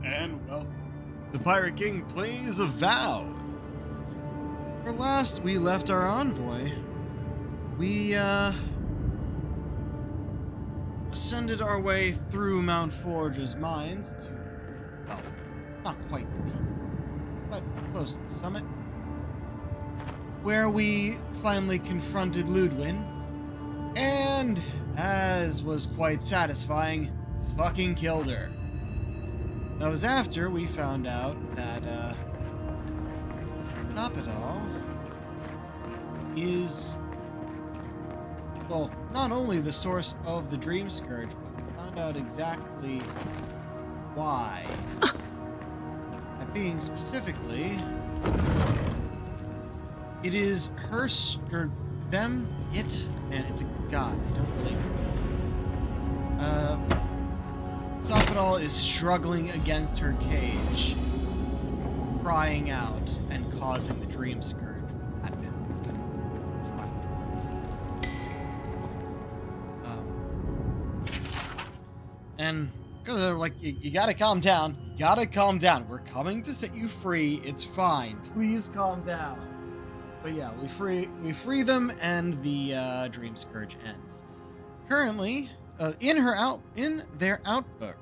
and welcome. The Pirate King plays Avowed. For last we left our envoy, we ascended our way through Mount Forge's mines to, well, not quite the peak, but close to the summit, where we finally confronted Ludwin, and, as was quite satisfying, fucking killed her. That was after we found out that, Sopadal is, well, not only the source of the Dream Scourge, but we found out exactly why. That being specifically, it is her, or them, it, and it's a god, I don't really Sopadal is struggling against her cage, crying out and causing the Dream Scourge with that now. And because they're like, you gotta calm down. You gotta calm down. We're coming to set you free. It's fine. Please calm down. But yeah, we free them, and the Dream Scourge ends. Currently, in their outburst.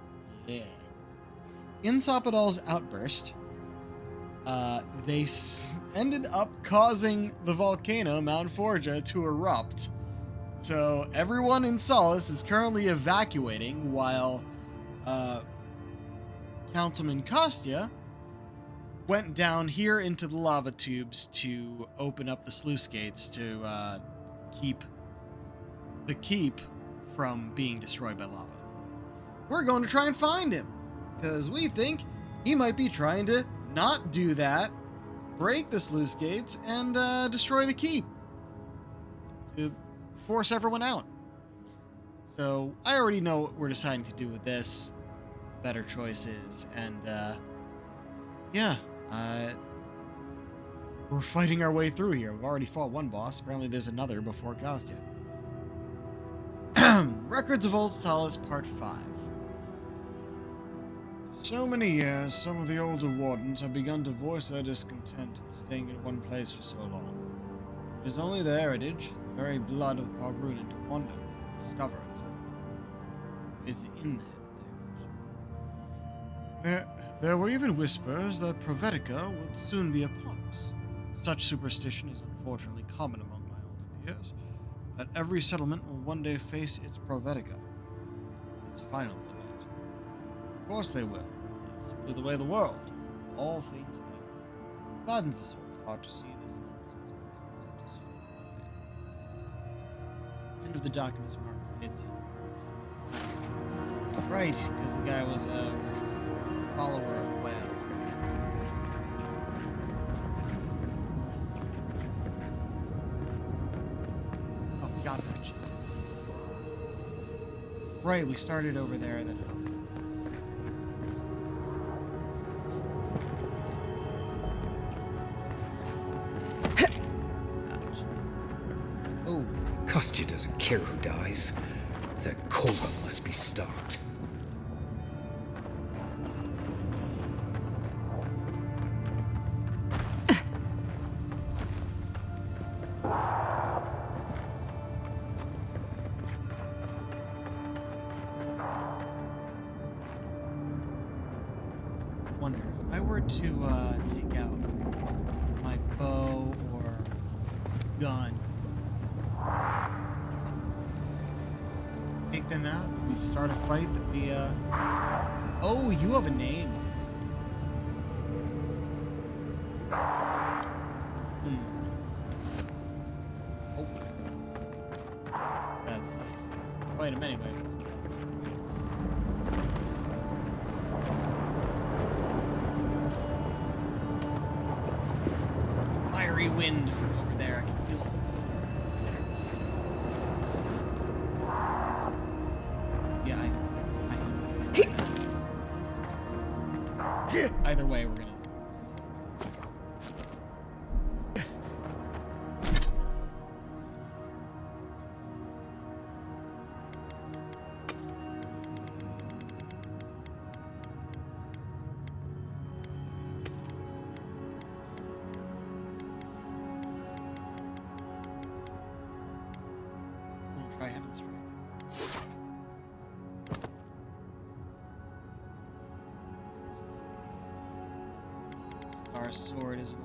Yeah. In Sopadal's outburst, they ended up causing the volcano Mount Forja to erupt. So everyone in Solace is currently evacuating, while Councilman Kostya went down here into the lava tubes to open up the sluice gates to keep the keep from being destroyed by lava. We're going to try and find him, because we think he might be trying to not do that, break the sluice gates, and destroy the keep to force everyone out. So I already know what we're deciding to do with this. Better choices, and yeah, we're fighting our way through here. We've already fought one boss. Apparently there's another before Kostya. Records of Old Solace, Part 5. So many years, some of the older wardens have begun to voice their discontent at staying in one place for so long. It is only their heritage, the very blood of the Pogrunan, to wander, discover itself. It is in their There were even whispers that Provetica would soon be upon us. Such superstition is unfortunately common among my older peers, that every settlement will one day face its Provetica, its final event. Of course they will. It's simply the way of the world. All things end. Gladdens the soul hard to see this nonsensical concept is fading away. End of the document is marked fades. Right, because the guy was a follower of Web. Oh, God wrenches. Right, we started over there then. Oh. Kostya doesn't care who dies. That cobra must be stopped. Wonder if I were to take out my bow or gun, take them out, we start a fight that we oh, you have a name. Oh, that's nice. Fight him anyway. Fiery wind from over there. I can feel it. Yeah, either way, we're gonna. our sword as well.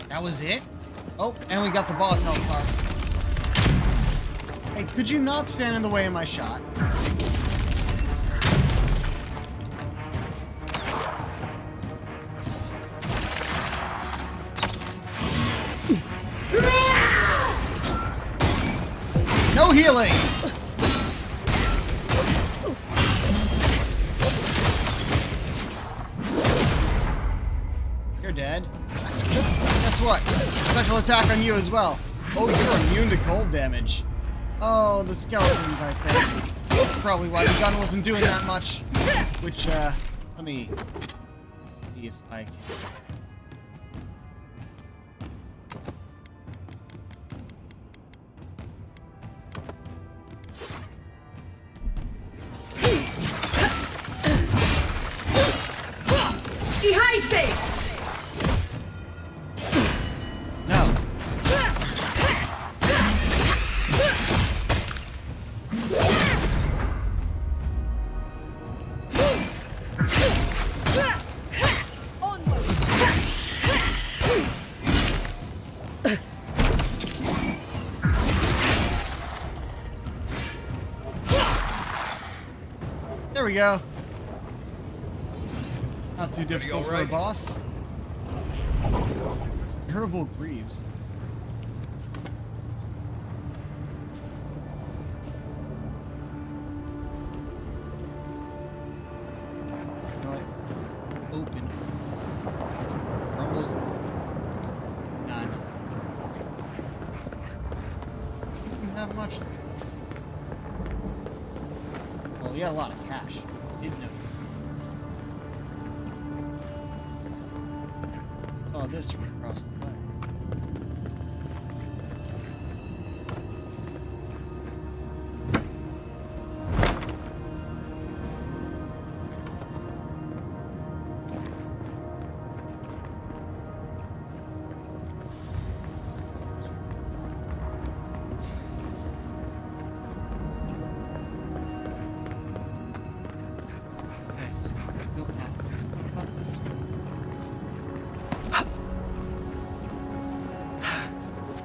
That was it? Oh, and we got the boss health bar. Hey, could you not stand in the way of my shot? No healing! You're dead. Guess what? Special attack on you as well. Oh, you're immune to cold damage. Oh, the skeletons, I think. That's probably why the gun wasn't doing that much. Which, let me see if I can... No. There we go. Not too difficult for a boss. Herbal Greaves. Open. We're almost. Nah, no. Didn't have much. Well, yeah, a lot of cash. Didn't know. Saw this from across the way.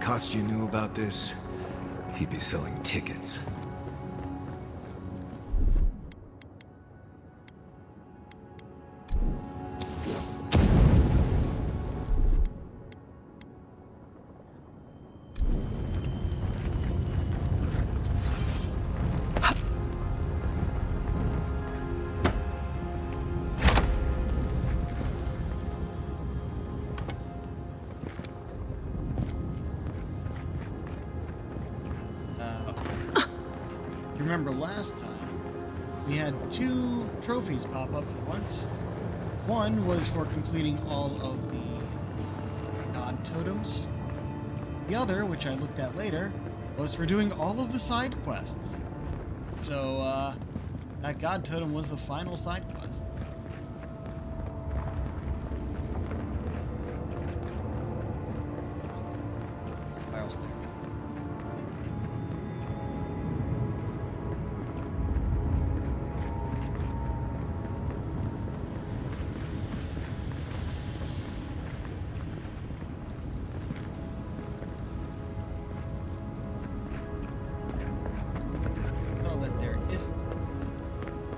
Kostya knew about this, he'd be selling tickets. Remember last time, we had 2 trophies pop up at once. One was for completing all of the god totems. The other, which I looked at later, was for doing all of the side quests. So, that god totem was the final side quest. Spiral staircase.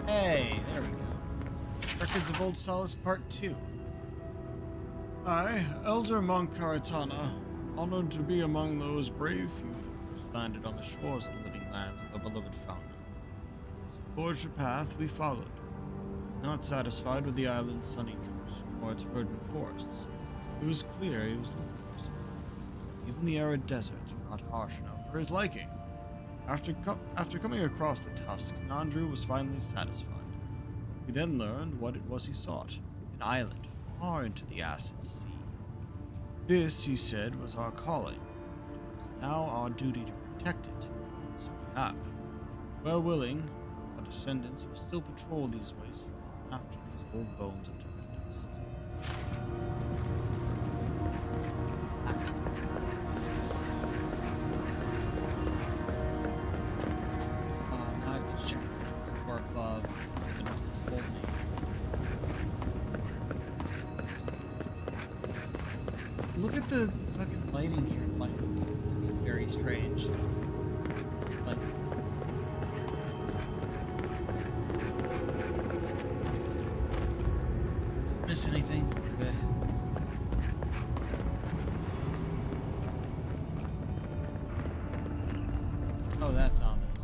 Hey, there we go. Records of Old Solace Part 2. I, Elder Monk Karatana, honored to be among those brave few who landed on the shores of the living land of the beloved founder. As he forged a path, we followed. He was not satisfied with the island's sunny coast or its verdant forests. It was clear he was looking for something. Even the arid deserts were not harsh enough for his liking. After coming across the tusks, Nandru was finally satisfied. We then learned what it was he sought, an island far into the acid sea. This, he said, was our calling. It was now our duty to protect it. So we have. Well willing, our descendants will still patrol these wastes After those old bones have turned to dust. Now I have to check for above. Hold me. Look at the fucking lighting here. Like, it's very strange. Like, miss anything? Good. Oh, that's ominous.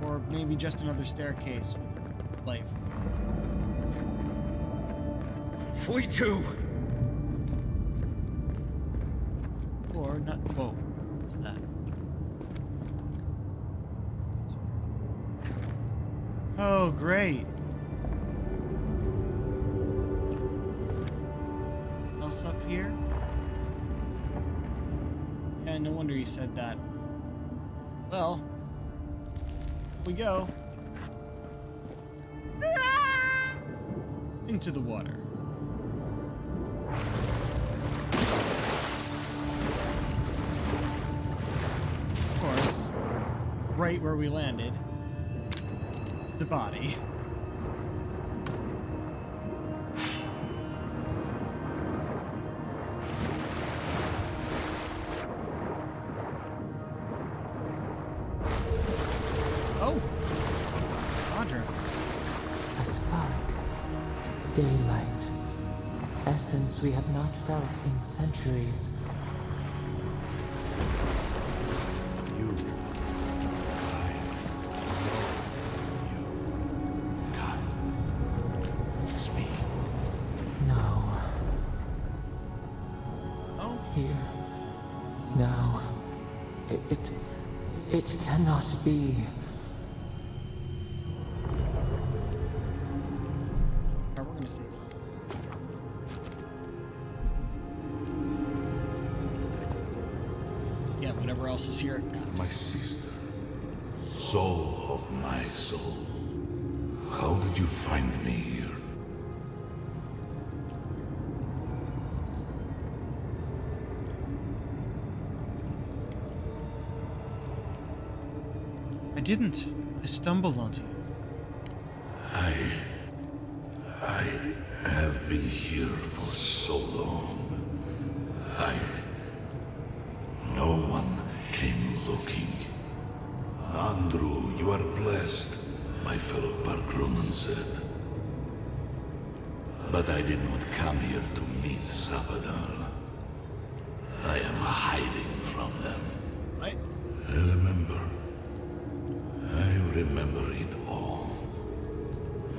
Or maybe just another staircase with light. We too. Or not. Whoa. What's that? Oh, great. Else up here? Yeah, no wonder you said that. Well, we go. Into the water. Of course, right where we landed, the body. Oh! Roger. A spark. Daylight. Essence we have not felt in centuries. You. I know you. Can speak. No. Oh, Here. Now. It cannot be. we're gonna save. Yeah, whatever else is here. My sister. Soul of my soul. How did you find me here? I didn't. I stumbled onto you. I have been here for so long. No one came looking. Andrew, you are blessed, my fellow Parkroman said. But I did not come here to meet Sabadal. I am hiding from them. What? I remember it all.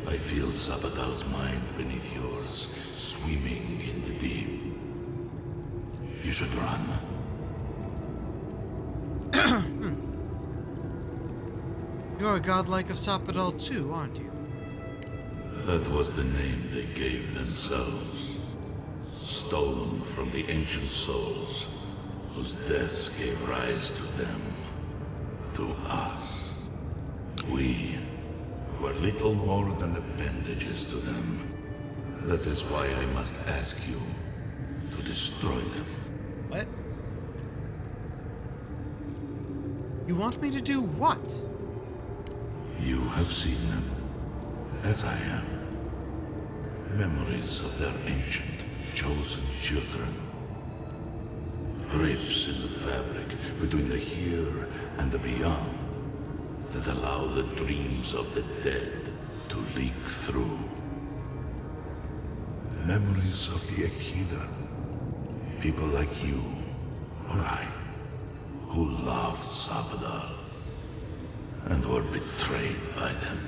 I feel Sabadal's mind beneath yours, swimming in the deep. You should run. You're a godlike of Sapadal too, aren't you? That was the name they gave themselves. Stolen from the ancient souls, whose deaths gave rise to them. To us. We were little more than appendages to them. That is why I must ask you to destroy them. What? You want me to do what? You have seen them, as I have. Memories of their ancient, chosen children. Rips in the fabric between the here and the beyond that allow the dreams of the dead to leak through. Memories of the Akida. People like you, or I, who loved Sabadal and were betrayed by them.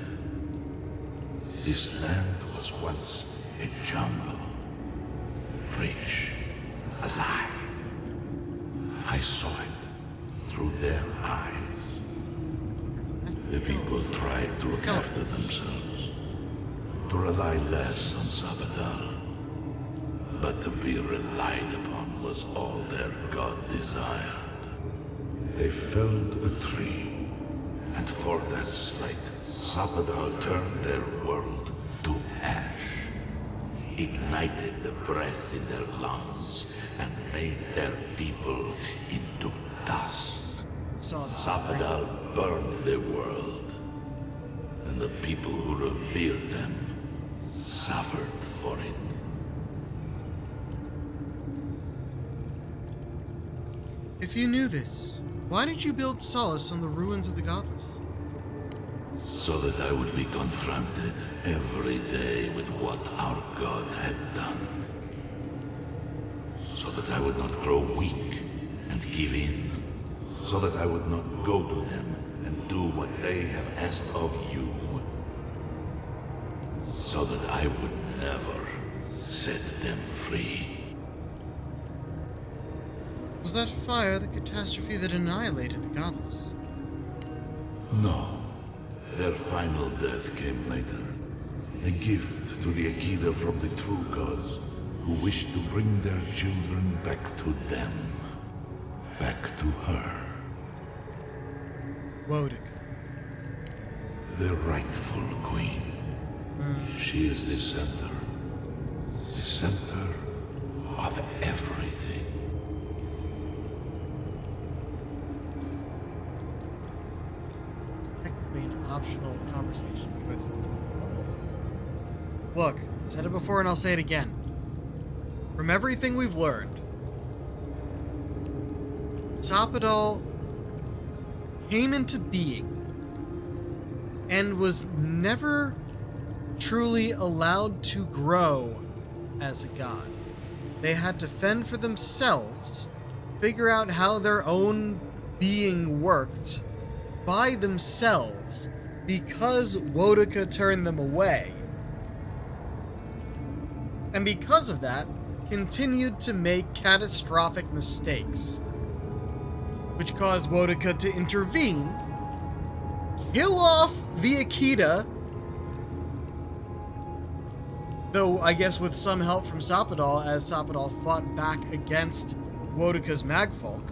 This land was once a jungle, rich, alive. I saw it through their eyes. The people tried to look after themselves, to rely less on Sabadal. But to be relied upon was all their god desired. They felled a tree And for that slight, Sapadal turned their world to ash, ignited the breath in their lungs, and made their people into dust. Saw the Sapadal burned their world, and the people who revered them suffered for it. If you knew this, why did you build Solace on the ruins of the Godless? So that I would be confronted every day with what our God had done. So that I would not grow weak and give in. So that I would not go to them and do what they have asked of you. So that I would never set them free. Was that fire the catastrophe that annihilated the Godless? No. Their final death came later. A gift to the Akida from the true gods, who wished to bring their children back to them. Back to her. Wodica. The rightful queen. She is the center. The center of everything. Technically an optional conversation choice. Look, I've said it before and I'll say it again. From everything we've learned, Sapadal came into being and was never truly allowed to grow as a god. They had to fend for themselves, figure out how their own being worked by themselves because Wodica turned them away. And because of that, continued to make catastrophic mistakes, which caused Wodica to intervene, kill off the Akita, though I guess with some help from Sapadal, as Sapadal fought back against Wodica's Magfolk,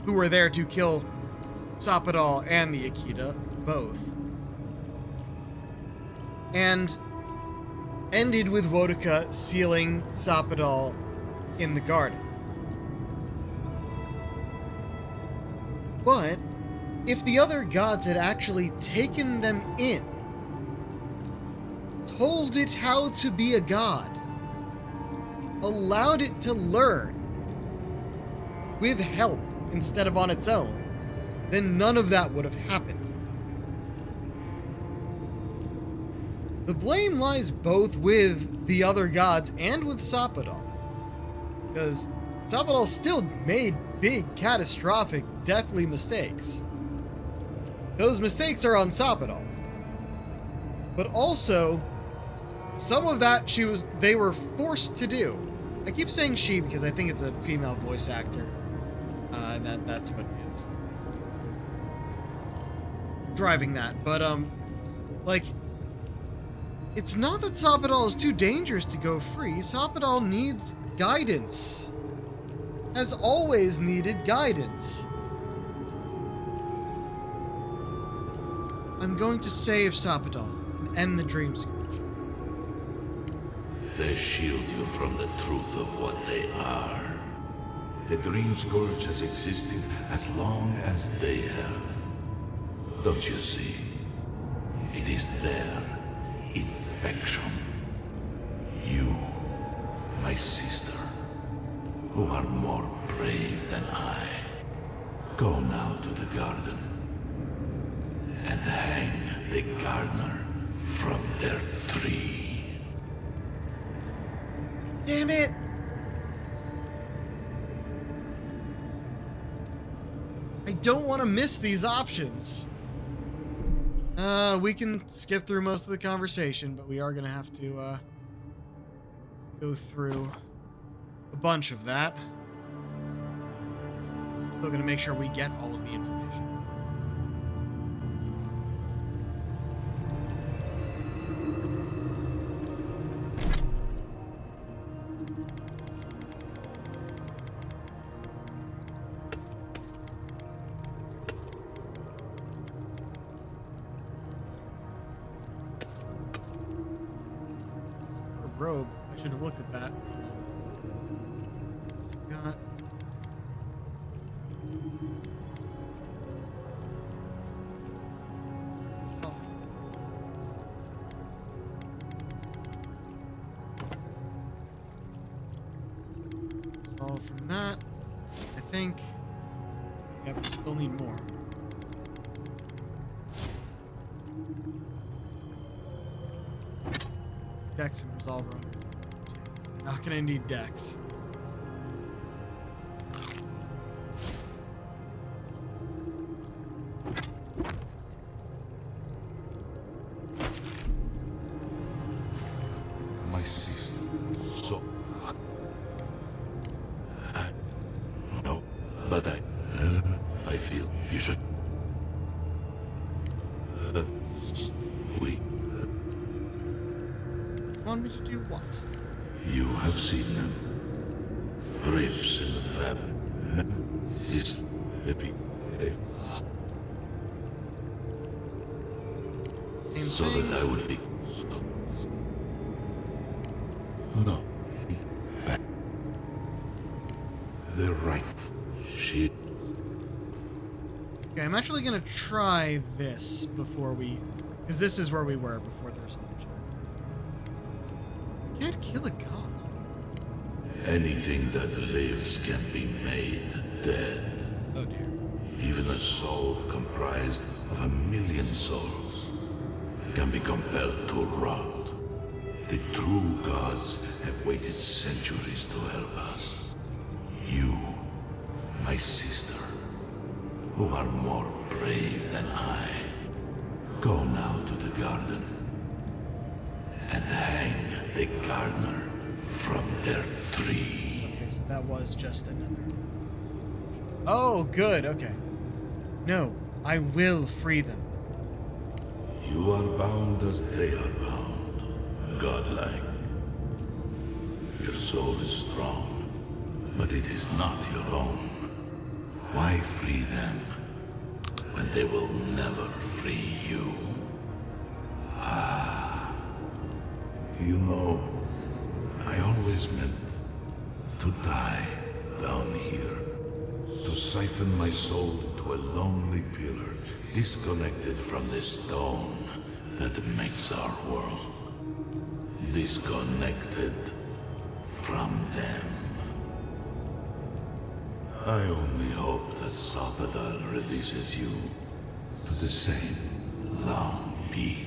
who were there to kill Sapadal and the Akita, both. And ended with Wodica sealing Sapadal in the garden. But if the other gods had actually taken them in, told it how to be a god, allowed it to learn with help instead of on its own, then none of that would have happened. The blame lies both with the other gods and with Sapadal, because Sapadal still made big, catastrophic, deathly mistakes. Those mistakes are on Sapadal. But also, some of that they were forced to do. I keep saying she because I think it's a female voice actor. And that's what is driving that. But, like, it's not that Sapadal is too dangerous to go free. Sapadal needs guidance. Has always needed guidance. I'm going to save Sapadal and end the Dream Scourge. They shield you from the truth of what they are. The Dream Scourge has existed as long as they have. Don't you see? It is their infection. You, my sister, who are more brave than I, go now to the garden and hang the gardener from their tree. Damn it! I don't want to miss these options. We can skip through most of the conversation, but we are going to have to go through a bunch of that. Still going to make sure we get all of the information. Should have looked at that. Got solve from that. I think. Yeah, we still need more. Dex and Resolver. Not gonna need Dex. My sister. So. No, but I feel you should. We. Want me to do what? You have seen them. Rips in the fabric. This happy. Same So thing. that I would be. No. Back. The right. She. Okay, I'm actually gonna try this before we, because this is where we were before the resolve check. I can't kill a god. Anything that lives can be made dead. Oh dear. Even a soul comprised of 1,000,000 souls can be compelled to rot. The true gods have waited centuries to help us. You, my sister, who are more brave than I, go now to the garden and hang the gardener from their tree. Okay, so that was just another. Oh, good, okay. No, I will free them. You are bound as they are bound, godlike. Your soul is strong, but it is not your own. Why free them when they will never free you? You know, I always meant to die down here, to siphon my soul into a lonely pillar, disconnected from the stone that makes our world, disconnected from them. I only hope that Salvador releases you to the same long peace.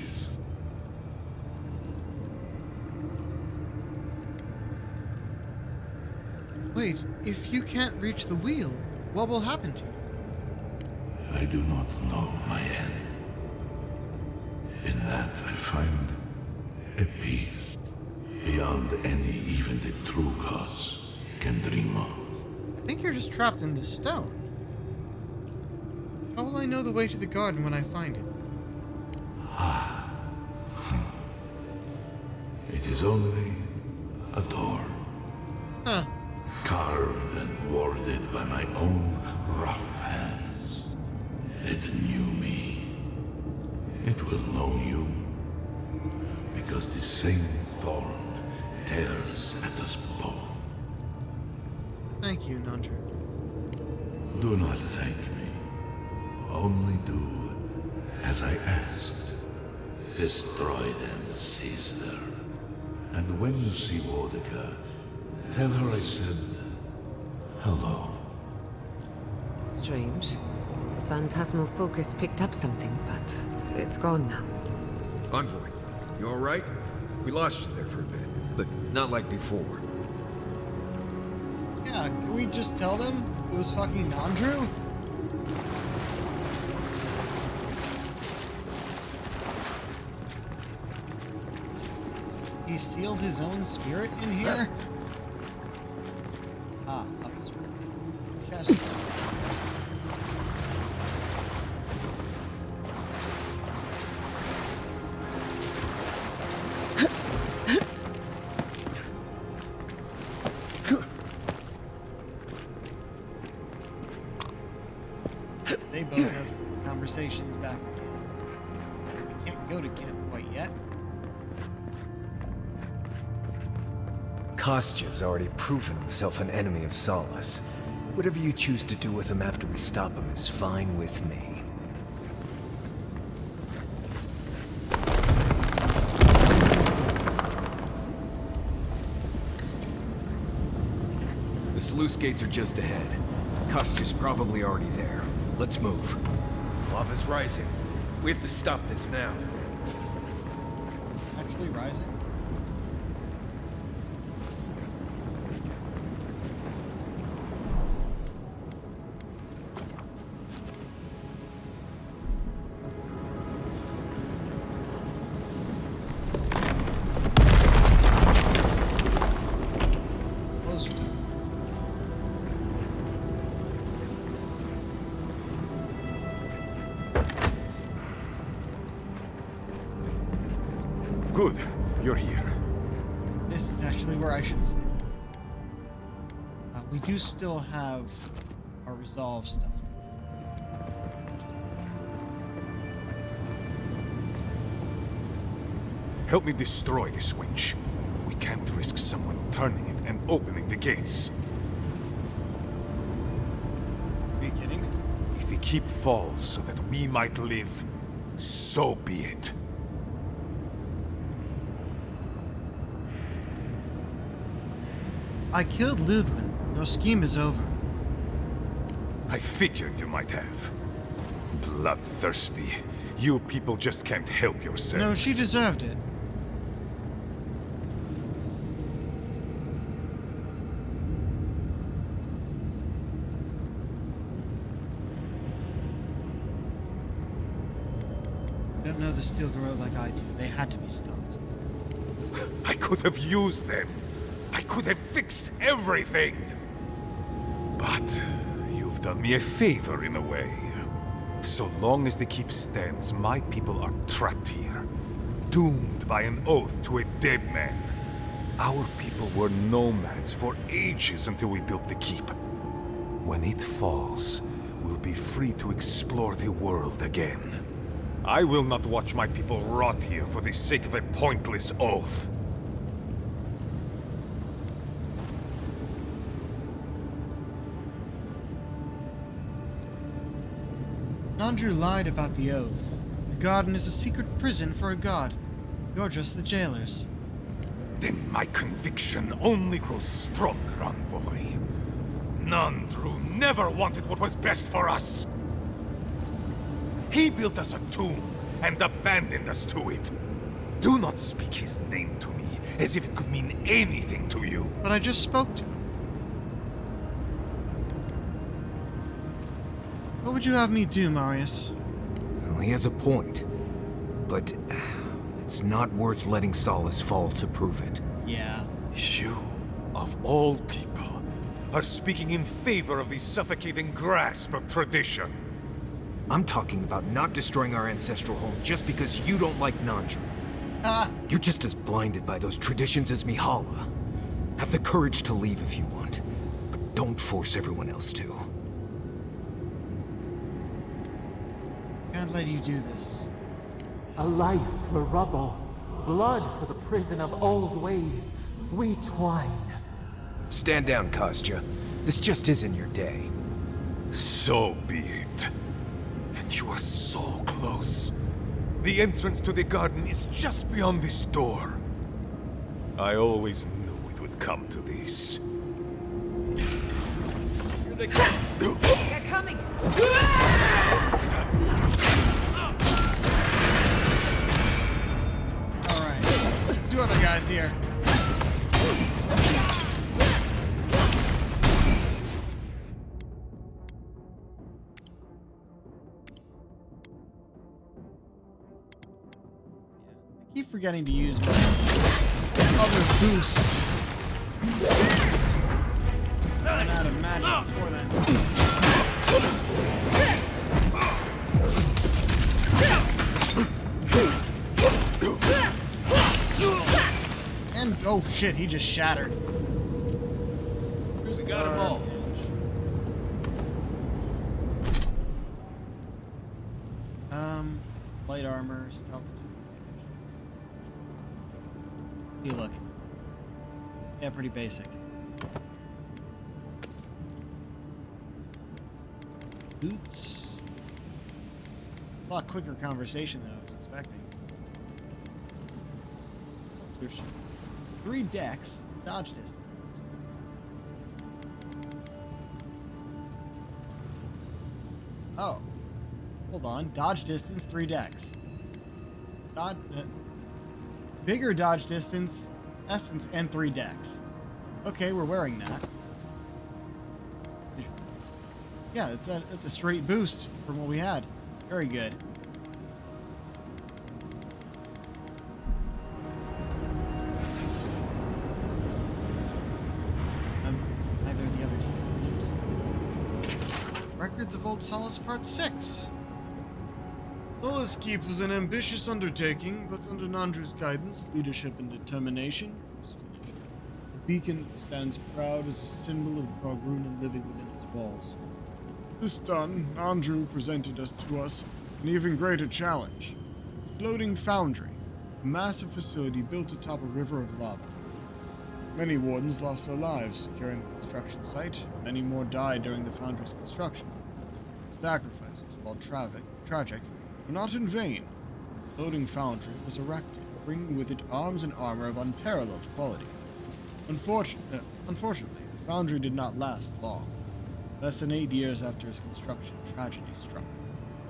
Wait, if you can't reach the wheel, what will happen to you? I do not know my end. In that I find a peace beyond any even the true gods can dream of. I think you're just trapped in this stone. How will I know the way to the garden when I find it? It is only a door, Huh. carved and warded by my own rough hands. It knew me. It will know you, because the same thorn tears at us both. Thank you, Nandru. Do not thank me. Only do as I asked. Destroy them, sister. And when you see Wodika, tell her I said hello. Strange. The phantasmal focus picked up something, but it's gone now. Envoy, you alright? We lost you there for a bit, but not like before. Yeah, can we just tell them it was fucking Nandru? He sealed his own spirit in here? Ah, up his chest. They both have conversations back at camp. We can't go to camp quite yet. Kostya's already proven himself an enemy of Solace. Whatever you choose to do with him after we stop him is fine with me. The sluice gates are just ahead. Kostya's probably already there. Let's move. Lava's rising. We have to stop this now. Actually rising? Closer. Good, you're here. This is actually where I should stay. We do still have our resolve stuff. Help me destroy this winch. We can't risk someone turning it and opening the gates. Are you kidding? If the keep falls so that we might live, so be it. I killed Ludwin. Your scheme is over. I figured you might have. Bloodthirsty. You people just can't help yourselves. No, she deserved it. I don't know the steel garrote like I do. They had to be stopped. I could have used them. I could have fixed everything. But you've done me a favor in a way. So long as the keep stands, my people are trapped here, doomed by an oath to a dead man. Our people were nomads for ages until we built the keep. When it falls, we'll be free to explore the world again. I will not watch my people rot here for the sake of a pointless oath. Nandru lied about the oath. The garden is a secret prison for a god. You're just the jailers. Then my conviction only grows stronger, Envoy. Nandru never wanted what was best for us. He built us a tomb and abandoned us to it. Do not speak his name to me as if it could mean anything to you. But I just spoke to him. What would you have me do, Marius? Well, he has a point. But it's not worth letting Solace fall to prove it. Yeah. You, of all people, are speaking in favor of the suffocating grasp of tradition. I'm talking about not destroying our ancestral home just because you don't like Nandru. You're just as blinded by those traditions as Mihala. Have the courage to leave if you want, but don't force everyone else to. Can't let you do this. A life for rubble, blood for the prison of old ways. We twine. Stand down, Kostya. This just isn't your day. So be it. And you are so close. The entrance to the garden is just beyond this door. I always knew it would come to this. Here they come! They're coming! Alright. Two other guys here. I keep forgetting to use my other boost. Ran out of magic before then. And oh shit, he just shattered. Who's got them all? Light armor, stealth. You look. Yeah, pretty basic. Boots. A lot quicker conversation than I was expecting. 3 decks. Dodge distance. Oh. Hold on. Dodge distance, 3 decks. Bigger dodge distance, essence, and 3 decks. Okay, we're wearing that. Yeah, it's a straight boost from what we had. Very good. Neither of the others. Records of Old Solace Part 6. Solace Keep was an ambitious undertaking, but under Nandru's guidance, leadership, and determination, the beacon stands proud as a symbol of Bargruna living within its walls. This done, Nandru presented to us an even greater challenge. A floating foundry, a massive facility built atop a river of lava. Many wardens lost their lives securing the construction site. Many more died during the foundry's construction. The sacrifices, while tragic, were not in vain. The floating foundry was erected, bringing with it arms and armor of unparalleled quality. Unfortunately, the foundry did not last long. Less than 8 years after its construction, tragedy struck.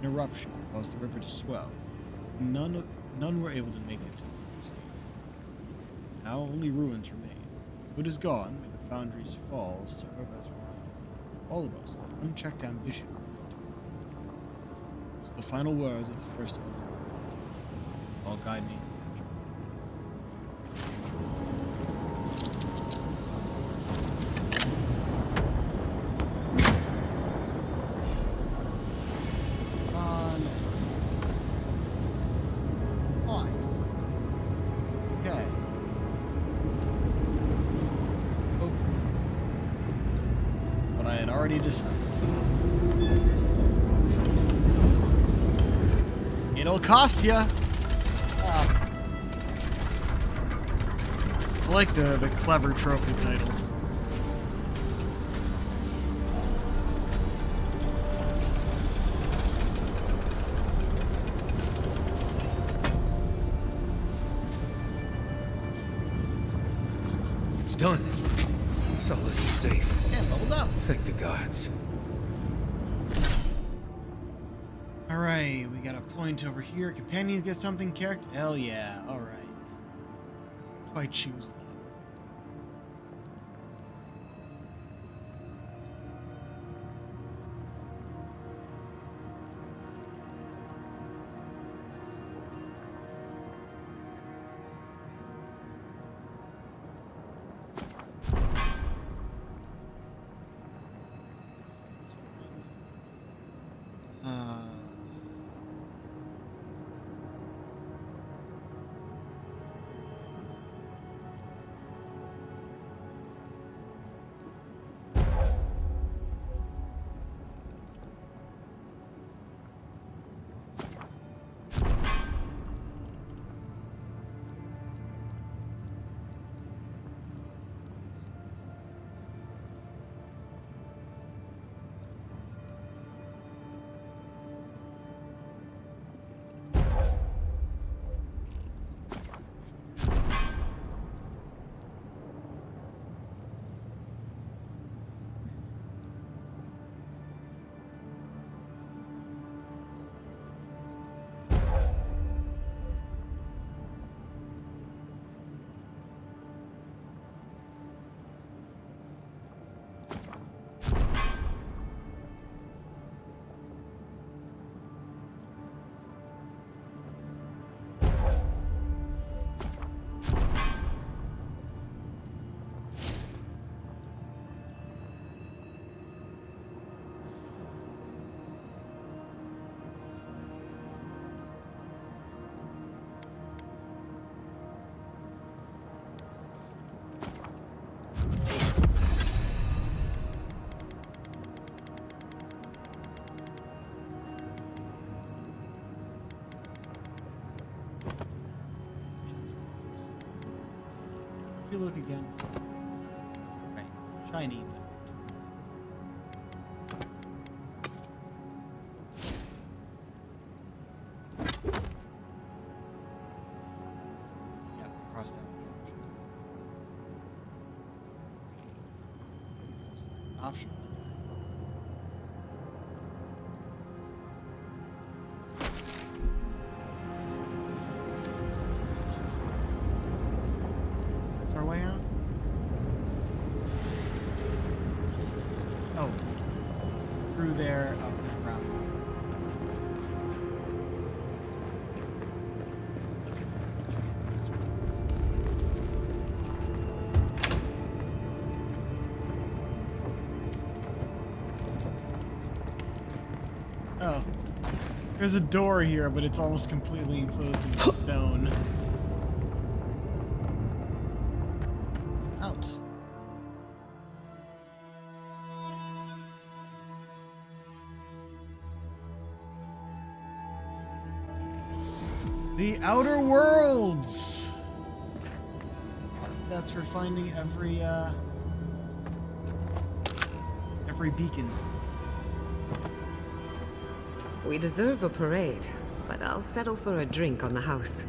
An eruption caused the river to swell. None were able to make it to the sea. Now only ruins remain. What is gone, may the foundry's fall serve as all of us that unchecked ambition. So the final words of the first order. All guide me. It'll cost ya. I like the clever trophy titles. It's done. Solace is safe. And leveled up. Thank the gods. Alright, we got a point over here. Companions get something character. Hell yeah, alright. What do I choose then? You look again. shiny. Yeah, crossed out the optional. That's our way out? Oh. Through there, up and around. Oh. There's a door here, but it's almost completely enclosed in stone. Out. The Outer Worlds! That's for finding every beacon. We deserve a parade, but I'll settle for a drink on the house.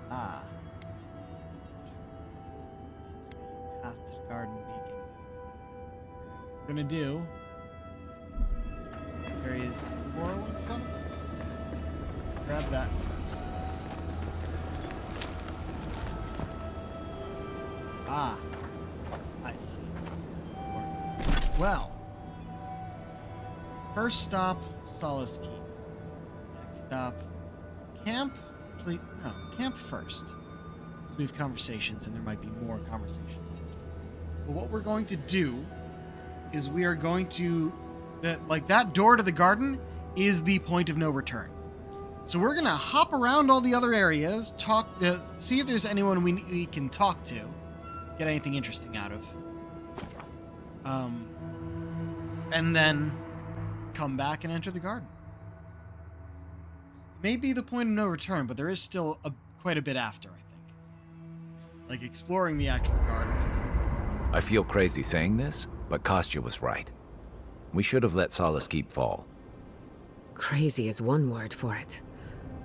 Ah. This is the Path to Garden beacon. What we're gonna do. There is a coral in front of us. Grab that first. Ah. I see. Well. First stop, Solace Keep. Next stop, camp. Actually, no, camp first. So we have conversations, and there might be more conversations. But what we're going to do is we are going to, that door to the garden is the point of no return. So we're gonna hop around all the other areas, see if there's anyone we can talk to, get anything interesting out of, and then come back and enter the garden. Maybe the point of no return, but there is still quite a bit after, I think. Like exploring the actual garden. I feel crazy saying this, but Kostya was right. We should have let Solace Keep fall. Crazy is one word for it.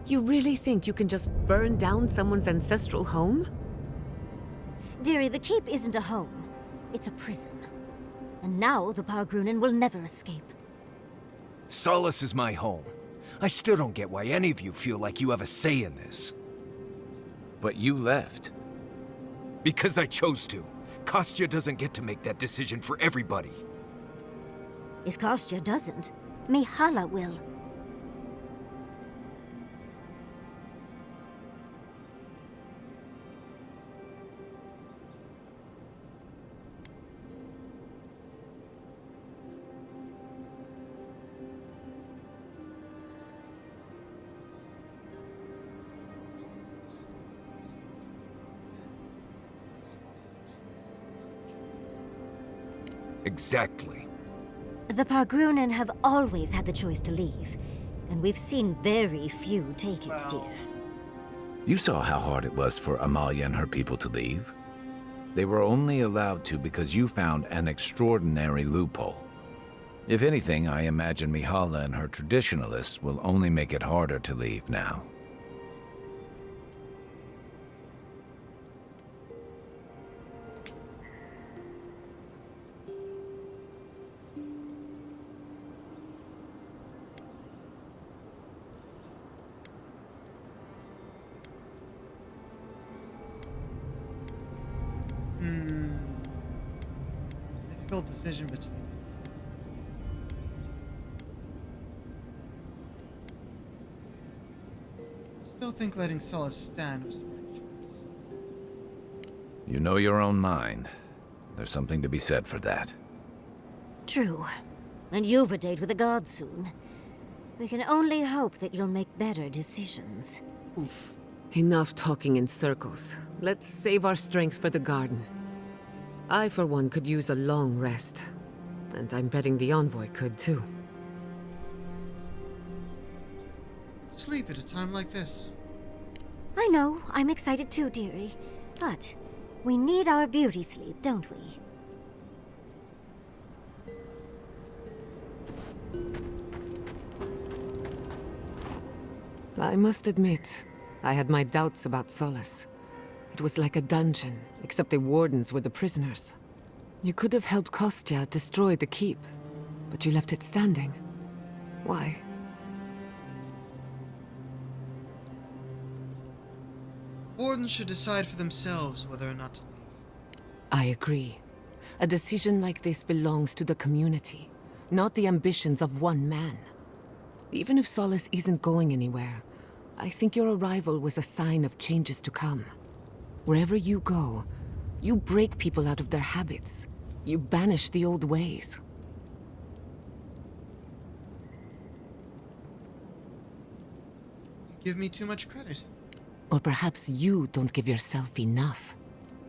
You really think you can just burn down someone's ancestral home? Dearie, the keep isn't a home. It's a prison. And now the Pargrunen will never escape. Solace is my home. I still don't get why any of you feel like you have a say in this. But you left. Because I chose to. Kostya doesn't get to make that decision for everybody. If Kostya doesn't, Mihala will. Exactly. The Pargrunen have always had the choice to leave, and we've seen very few take it, dear. You saw how hard it was for Amalia and her people to leave. They were only allowed to because you found an extraordinary loophole. If anything, I imagine Mihala and her traditionalists will only make it harder to leave now. Difficult decision between these two. Still think letting Solace stand was the right choice. You know your own mind. There's something to be said for that. True. And you've a date with the gods soon. We can only hope that you'll make better decisions. Oof. Enough talking in circles. Let's save our strength for the garden. I, for one, could use a long rest. And I'm betting the envoy could, too. Sleep at a time like this. I know. I'm excited too, dearie. But we need our beauty sleep, don't we? I must admit, I had my doubts about Solace. It was like a dungeon, except the wardens were the prisoners. You could have helped Kostya destroy the keep, but you left it standing. Why? Wardens should decide for themselves whether or not to leave. I agree. A decision like this belongs to the community, not the ambitions of one man. Even if Solace isn't going anywhere, I think your arrival was a sign of changes to come. Wherever you go, you break people out of their habits. You banish the old ways. You give me too much credit. Or perhaps you don't give yourself enough.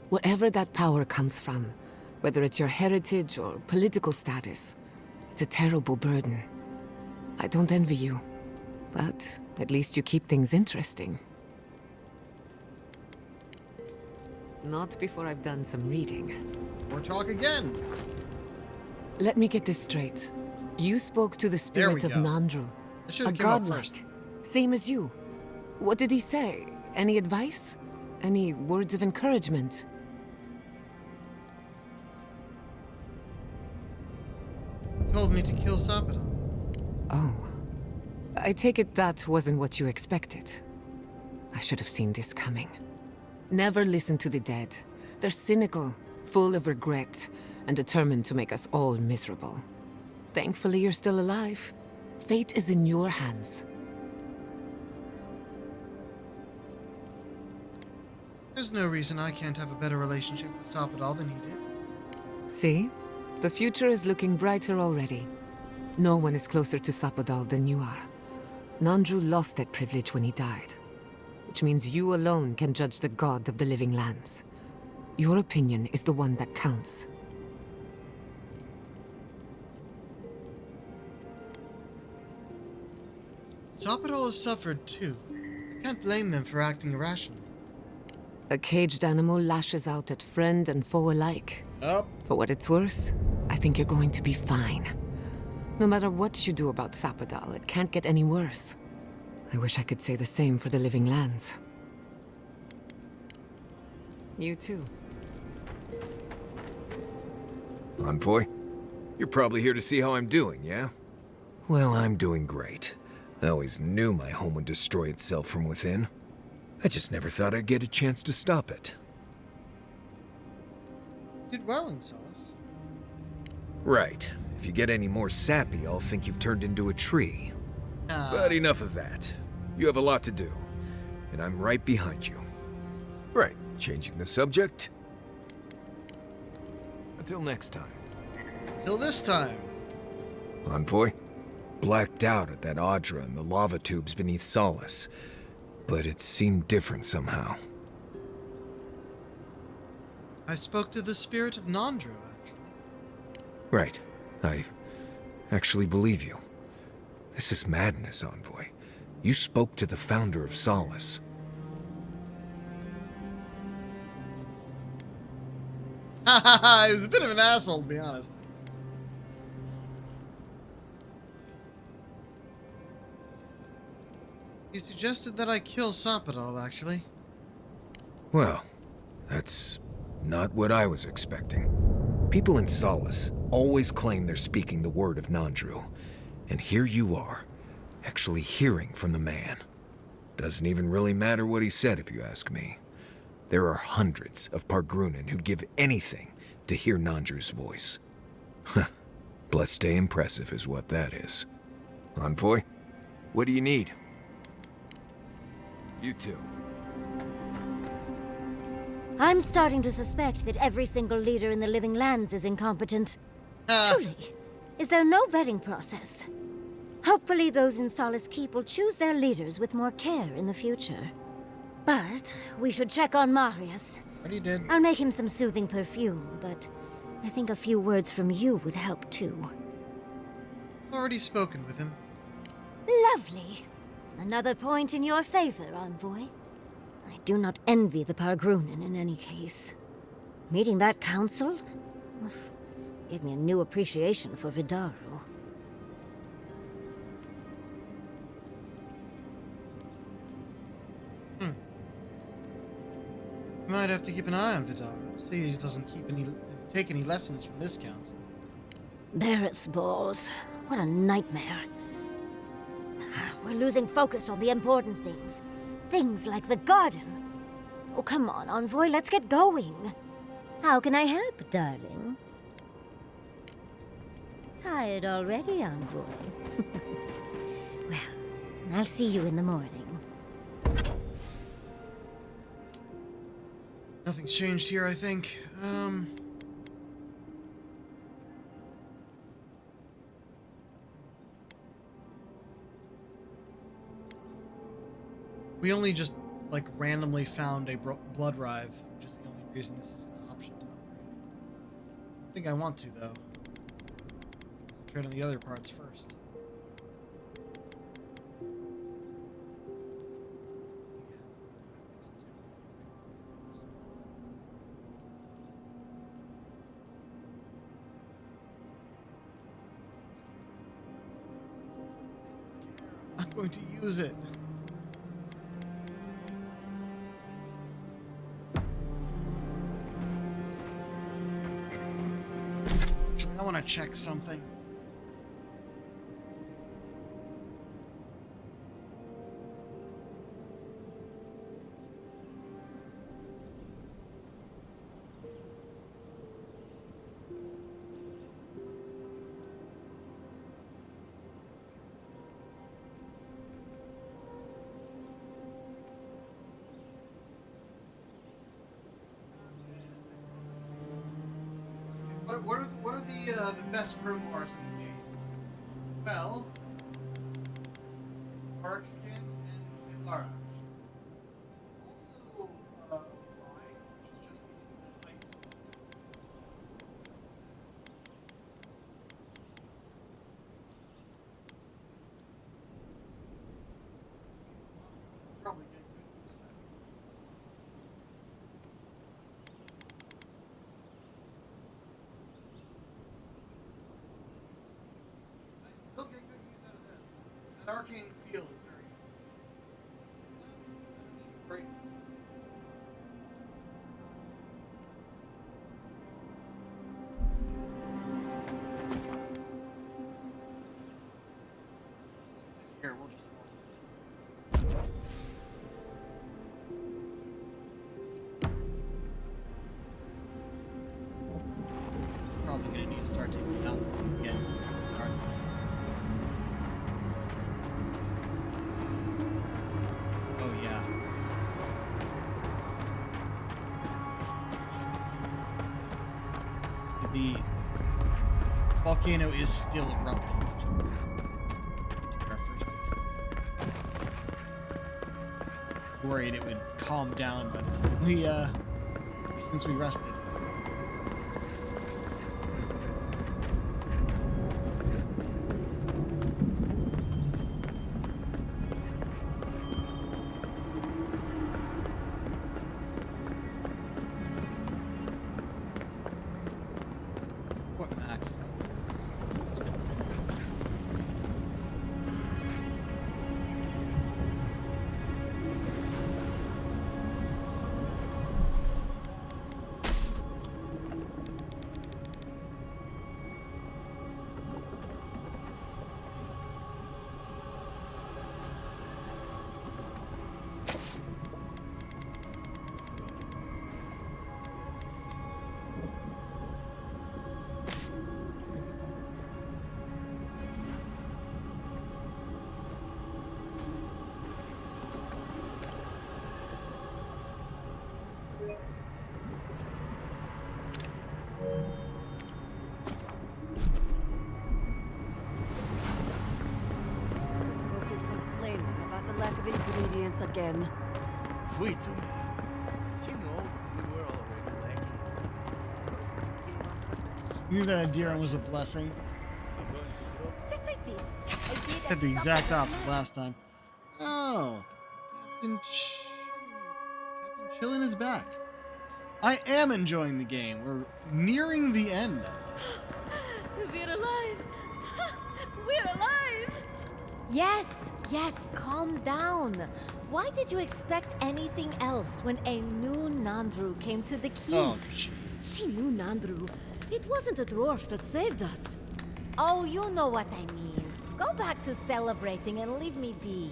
Wherever that power comes from, whether it's your heritage or political status, it's a terrible burden. I don't envy you, but at least you keep things interesting. Not before I've done some reading. Or talk again. Let me get this straight. You spoke to the spirit of go. Nandru, I should a have came up godlike, first. same as you. What did he say? Any advice? Any words of encouragement? Told me to kill Sapadal. Oh. I take it that wasn't what you expected. I should have seen this coming. Never listen to the dead. They're cynical, full of regret, and determined to make us all miserable. Thankfully, you're still alive. Fate is in your hands. There's no reason I can't have a better relationship with Sapadal than he did. See? The future is looking brighter already. No one is closer to Sapadal than you are. Nandru lost that privilege when he died, which means you alone can judge the god of the living lands. Your opinion is the one that counts. Sapadal has suffered too. I can't blame them for acting irrationally. A caged animal lashes out at friend and foe alike. Up. For what it's worth, I think you're going to be fine. No matter what you do about Sapadal, it can't get any worse. I wish I could say the same for the living lands. You too. Envoy? You're probably here to see how I'm doing, yeah? Well, I'm doing great. I always knew my home would destroy itself from within. I just never thought I'd get a chance to stop it. Did well in Solace. Right. If you get any more sappy, I'll think you've turned into a tree. But enough of that. You have a lot to do, and I'm right behind you. Right, changing the subject. Until next time. Till this time. Envoy? Blacked out at that Audra and the lava tubes beneath Solace. But it seemed different somehow. I spoke to the spirit of Nandru, actually. Right. I actually believe you. This is madness, Envoy. You spoke to the founder of Solace. He was a bit of an asshole, to be honest. He suggested that I kill Sapadal, actually. Well, that's not what I was expecting. People in Solace always claim they're speaking the word of Nandru. And here you are, actually hearing from the man. Doesn't even really matter what he said, if you ask me. There are hundreds of Pargrunan who'd give anything to hear Nandru's voice. Huh. Blessed day impressive is what that is. Envoy, what do you need? You too. I'm starting to suspect that every single leader in the Living Lands is incompetent. Truly. Is there no vetting process? Hopefully those in Solace Keep will choose their leaders with more care in the future. But we should check on Marius. Already did. I'll make him some soothing perfume, but I think a few words from you would help too. Already spoken with him. Lovely. Another point in your favor, Envoy. I do not envy the Pargrunen in any case. Meeting that council gave me a new appreciation for Vidaru. Might have to keep an eye on Vidaru. See he doesn't take any lessons from this council. Barrett's balls. What a nightmare. We're losing focus on the important things. Things like the garden. Oh, come on, Envoy, let's get going. How can I help, darling? Tired already, Envoy? Well, I'll see you in the morning. Nothing's changed here, I think. We only just, like, randomly found a blood rive, which is the only reason this is an option to upgrade. I think I want to, though. Concentrate on the other parts first. I'm going to use it. I want to check something. What are the best grimoires in the game? Well, Dark Skin and Lara. Also, Wine, which is just the ice. Probably get good use out of it. Still get good use out of this. That arcane seal is very useful. Great. Here, we'll just probably gonna need to start taking down this thing again. Oh yeah. The volcano is still erupting. Worried it would calm down, but since we rested. What max? Cook is complaining about the lack of ingredients again. Wait to me. You know, we were already lacking. Knew that Adiran was a blessing. Yes, I did. Said the exact opposite last time. Oh. Captain Chillin is back. I am enjoying the game. We're nearing the end. We're alive! We're alive! Yes, calm down. Why did you expect anything else when a new Nandru came to the keep? Oh, jeez. She knew Nandru. It wasn't a dwarf that saved us. Oh, you know what I mean. Go back to celebrating and leave me be.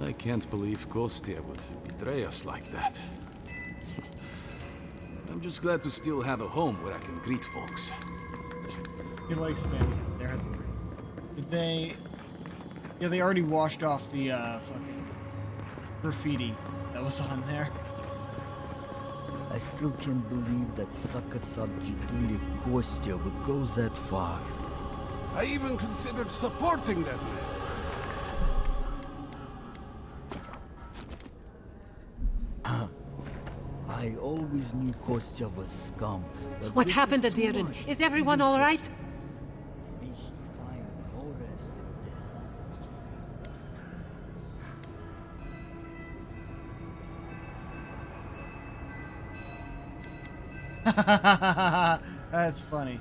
I can't believe Kostya would betray us like that. I'm just glad to still have a home where I can greet folks. He likes standing there. Has a... Did they... Yeah, they already washed off the fucking graffiti that was on there. I still can't believe that Sakasab Jituli Kostya would go that far. I even considered supporting that man. I always knew Kostya was scum. But What this happened is at too Diren? much. Is everyone all right? May he find no rest in death. That's funny.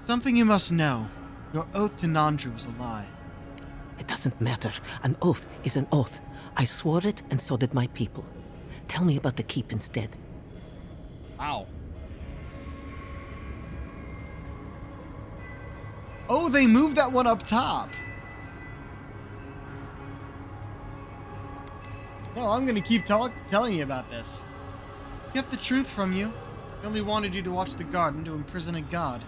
Something you must know. Your oath to Nandru was a lie. It doesn't matter. An oath is an oath. I swore it, and so did my people. Tell me about the keep instead. Wow. Oh, they moved that one up top. No, I'm gonna keep telling you about this. Kept the truth from you. I only wanted you to watch the garden to imprison a god.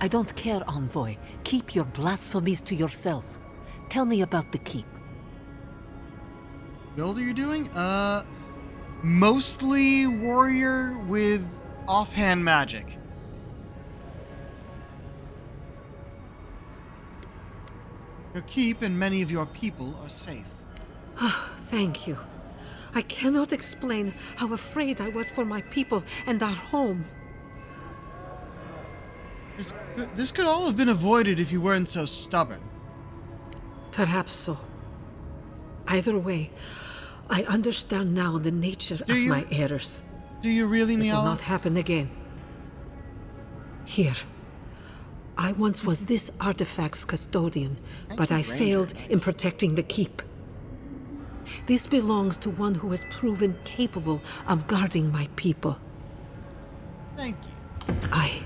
I don't care, Envoy. Keep your blasphemies to yourself. Tell me about the keep. Build are you doing? Mostly warrior with offhand magic. Your keep and many of your people are safe. Thank you. I cannot explain how afraid I was for my people and our home. This could all have been avoided if you weren't so stubborn. Perhaps so. Either way, I understand now the nature of my errors. Do you really, Miala? It will not happen again. Here. I once was this artifact's custodian, but I failed in protecting the keep. This belongs to one who has proven capable of guarding my people. Thank you. I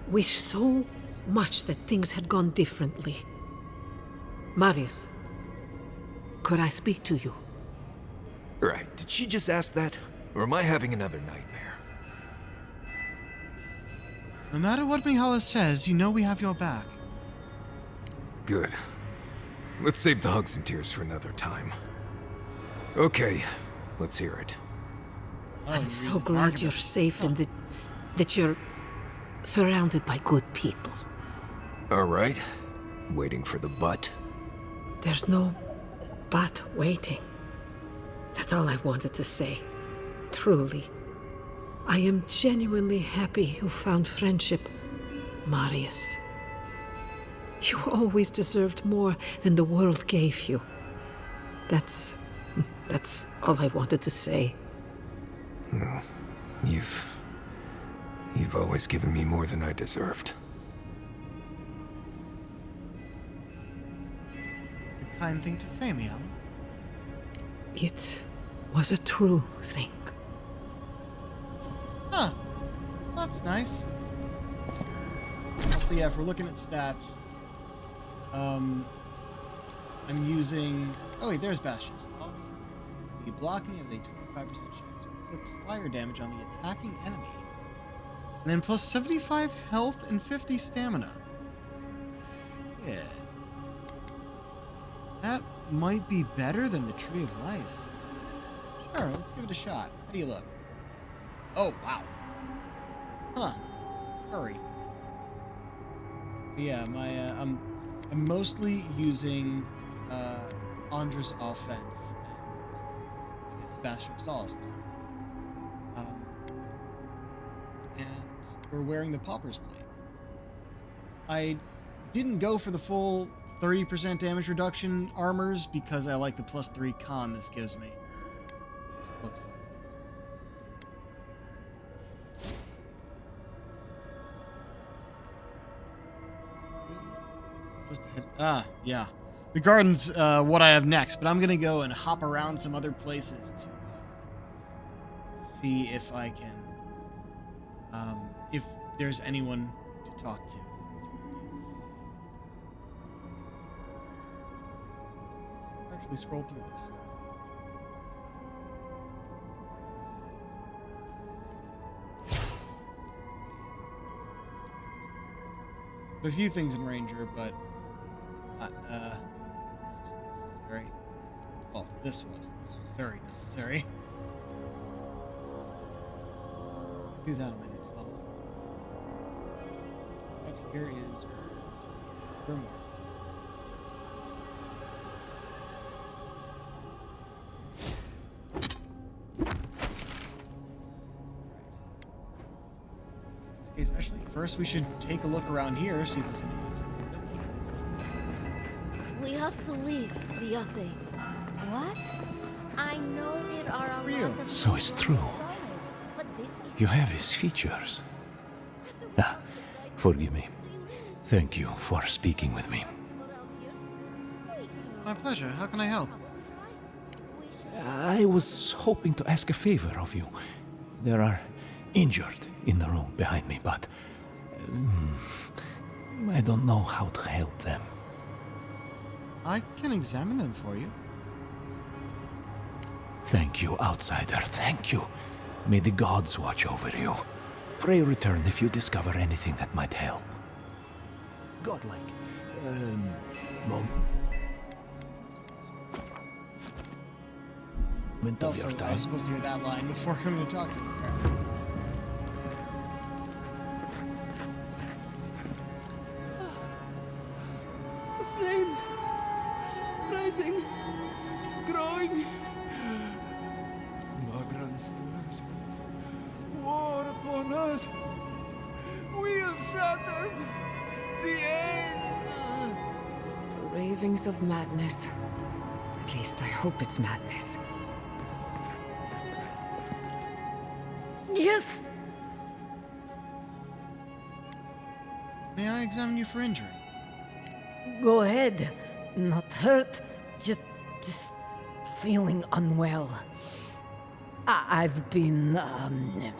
wish so much that things had gone differently. Marius, could I speak to you? Right, did she just ask that? Or am I having another nightmare? No matter what Mihala says, you know we have your back. Good. Let's save the hugs and tears for another time. Okay, let's hear it. I'm so glad you're safe and that you're surrounded by good people. All right, waiting for the but. There's no but waiting. That's all I wanted to say. Truly. I am genuinely happy you found friendship, Marius. You always deserved more than the world gave you. That's all I wanted to say. No, you've always given me more than I deserved. It's a kind thing to say, Mihala. It was a true thing. Huh. That's nice. Also, yeah, if we're looking at stats, I'm using... Oh, wait, there's Bastion Stalls. See, blocking is a 25% chance to inflict fire damage on the attacking enemy. And then plus 75 health and 50 stamina. Yeah. That might be better than the Tree of Life. Sure, let's give it a shot. How do you look? Oh, wow. Huh. Furry. Yeah, I'm mostly using Andra's offense and I guess Bastion of Solace now. And we're wearing the Pauper's Plate. I didn't go for the full 30% damage reduction armors because I like the +3 con this gives me. Looks like this. Just ahead. Yeah. The garden's what I have next, but I'm gonna go and hop around some other places to see if I can, if there's anyone to talk to. Actually, scroll through this. A few things in Ranger, but not necessary. Well, this was very necessary. Do that on my next level. Up here is Grimoire. Okay, so actually, first we should take a look around here, see if there's anything. We have to leave, Viate. What? I know there are a lot of... So it's true. But this is... You have his features. Ah, forgive me. Thank you for speaking with me. My pleasure. How can I help? I was hoping to ask a favor of you. There are injured in the room behind me, but I don't know how to help them. I can examine them for you. Thank you, outsider. Thank you. May the gods watch over you. Pray return if you discover anything that might help. Godlike. Moment of your Also, I time. was supposed to hear that line before coming to talk to you. The flames rising, growing. Magran stirs. War upon us. Wheels shattered. The end. Ravings of madness. At least I hope it's madness. Yes! May I examine you for injury? Go ahead. Not hurt. Just feeling unwell. I've been,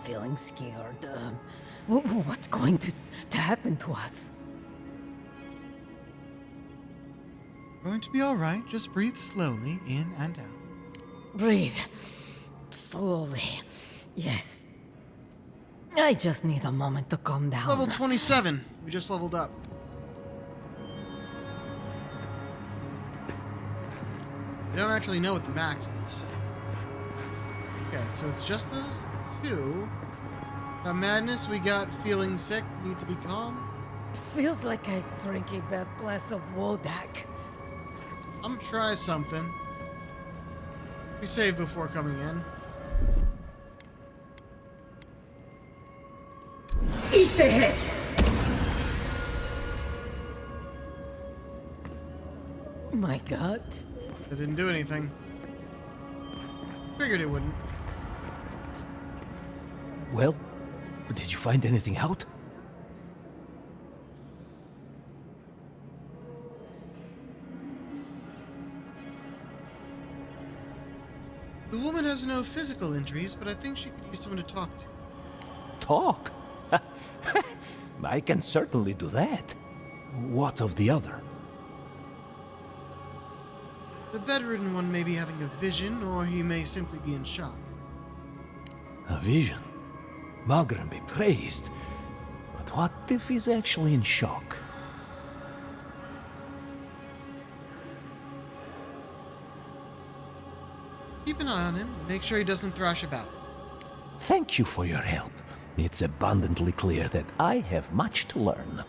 feeling scared. What's going to happen to us? Going to be all right. Just breathe slowly in and out. Breathe. Slowly. Yes. I just need a moment to calm down. Level 27. We just leveled up. I don't actually know what the max is. Okay, so it's just those two. Got madness, we got feeling sick, need to be calm. Feels like I drank a bad glass of Wodak. I'm gonna try something. We save before coming in. Isehe! My god. It didn't do anything. Figured it wouldn't. Well, did you find anything out? The woman has no physical injuries, but I think she could use someone to talk to. Talk? I can certainly do that. What of the other? The bedridden one may be having a vision, or he may simply be in shock. A vision? Magran be praised. But what if he's actually in shock? Keep an eye on him, and make sure he doesn't thrash about. Thank you for your help. It's abundantly clear that I have much to learn.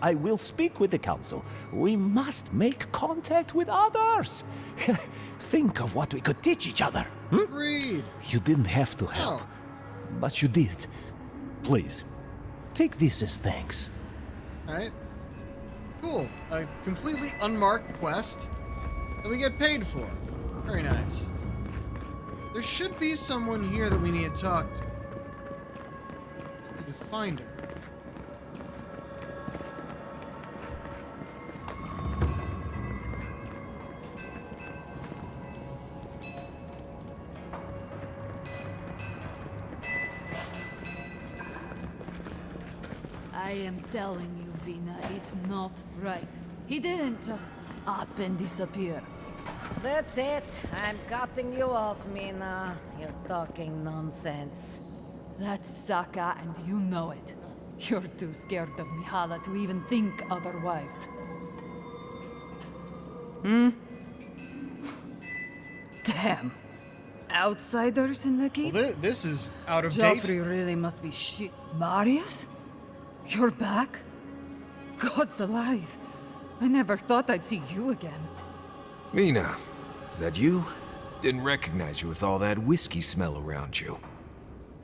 I will speak with the council. We must make contact with others. Think of what we could teach each other. Agreed. You didn't have to help, but you did. Please, take this as thanks. Alright. Cool. A completely unmarked quest that we get paid for. Very nice. There should be someone here that we need to talk to. Just need to find her. I am telling you, Vina, it's not right. He didn't just up and disappear. That's it. I'm cutting you off, Mina. You're talking nonsense. That's Saka, and you know it. You're too scared of Mihala to even think otherwise. Hmm? Damn. Outsiders in the keep? Well, this is out of date. Joffrey really must be shit. Marius? You're back? God's alive. I never thought I'd see you again. Mina, is that you? Didn't recognize you with all that whiskey smell around you.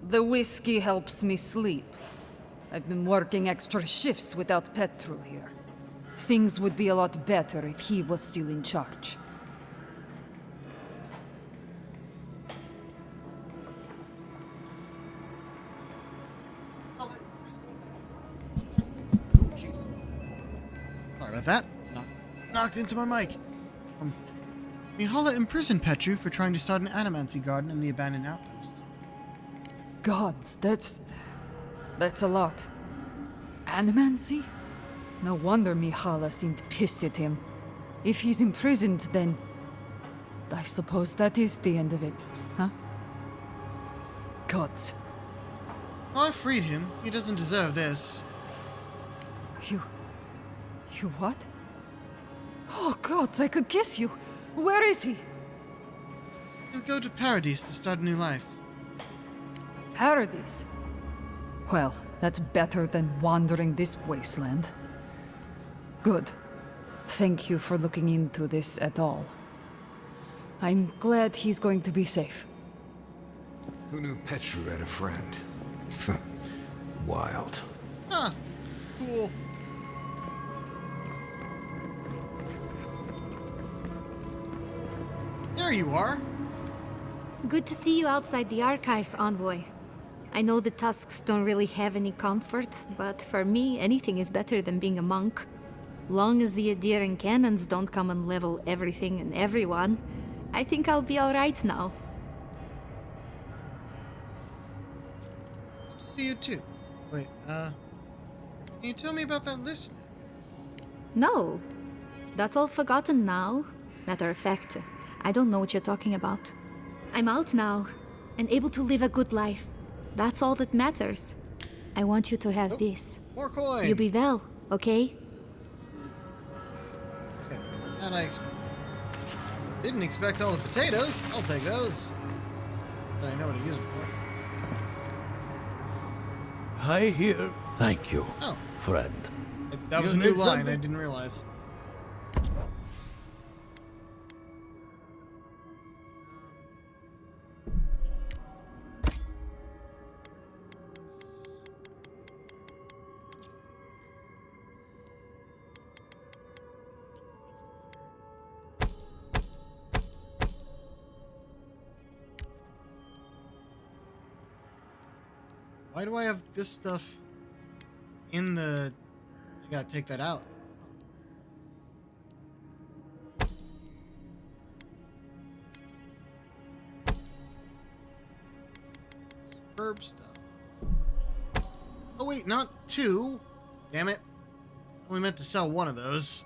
The whiskey helps me sleep. I've been working extra shifts without Petru here. Things would be a lot better if he was still in charge. Sorry about that. Knocked into my mic. Mihala imprisoned Petru for trying to start an animancy garden in the abandoned outpost. Gods, that's a lot. Animancy? No wonder Mihala seemed pissed at him. If he's imprisoned, then I suppose that is the end of it, huh? Gods. Oh, I freed him. He doesn't deserve this. You what? Oh, gods, I could kiss you. Where is he? He'll go to Paradise to start a new life. Paradise? Well, that's better than wandering this wasteland. Good. Thank you for looking into this at all. I'm glad he's going to be safe. Who knew Petru had a friend? Wild. Huh. Cool. There you are. Good to see you outside the archives, Envoy. I know the Tusks don't really have any comfort, but for me, anything is better than being a monk. Long as the Adirian cannons don't come and level everything and everyone, I think I'll be alright now. Good to see you too. Wait, can you tell me about that list? No. That's all forgotten now. Matter of fact, I don't know what you're talking about. I'm out now, and able to live a good life. That's all that matters. I want you to have this. More coin! You be well, okay? Okay, and didn't expect all the potatoes. I'll take those. But I know what to use them for. I hear. Thank you, friend. That was a new line, I didn't realize. Why do I have this stuff in the... I gotta take that out. Superb stuff. Oh wait, not two. Damn it. I only meant to sell one of those.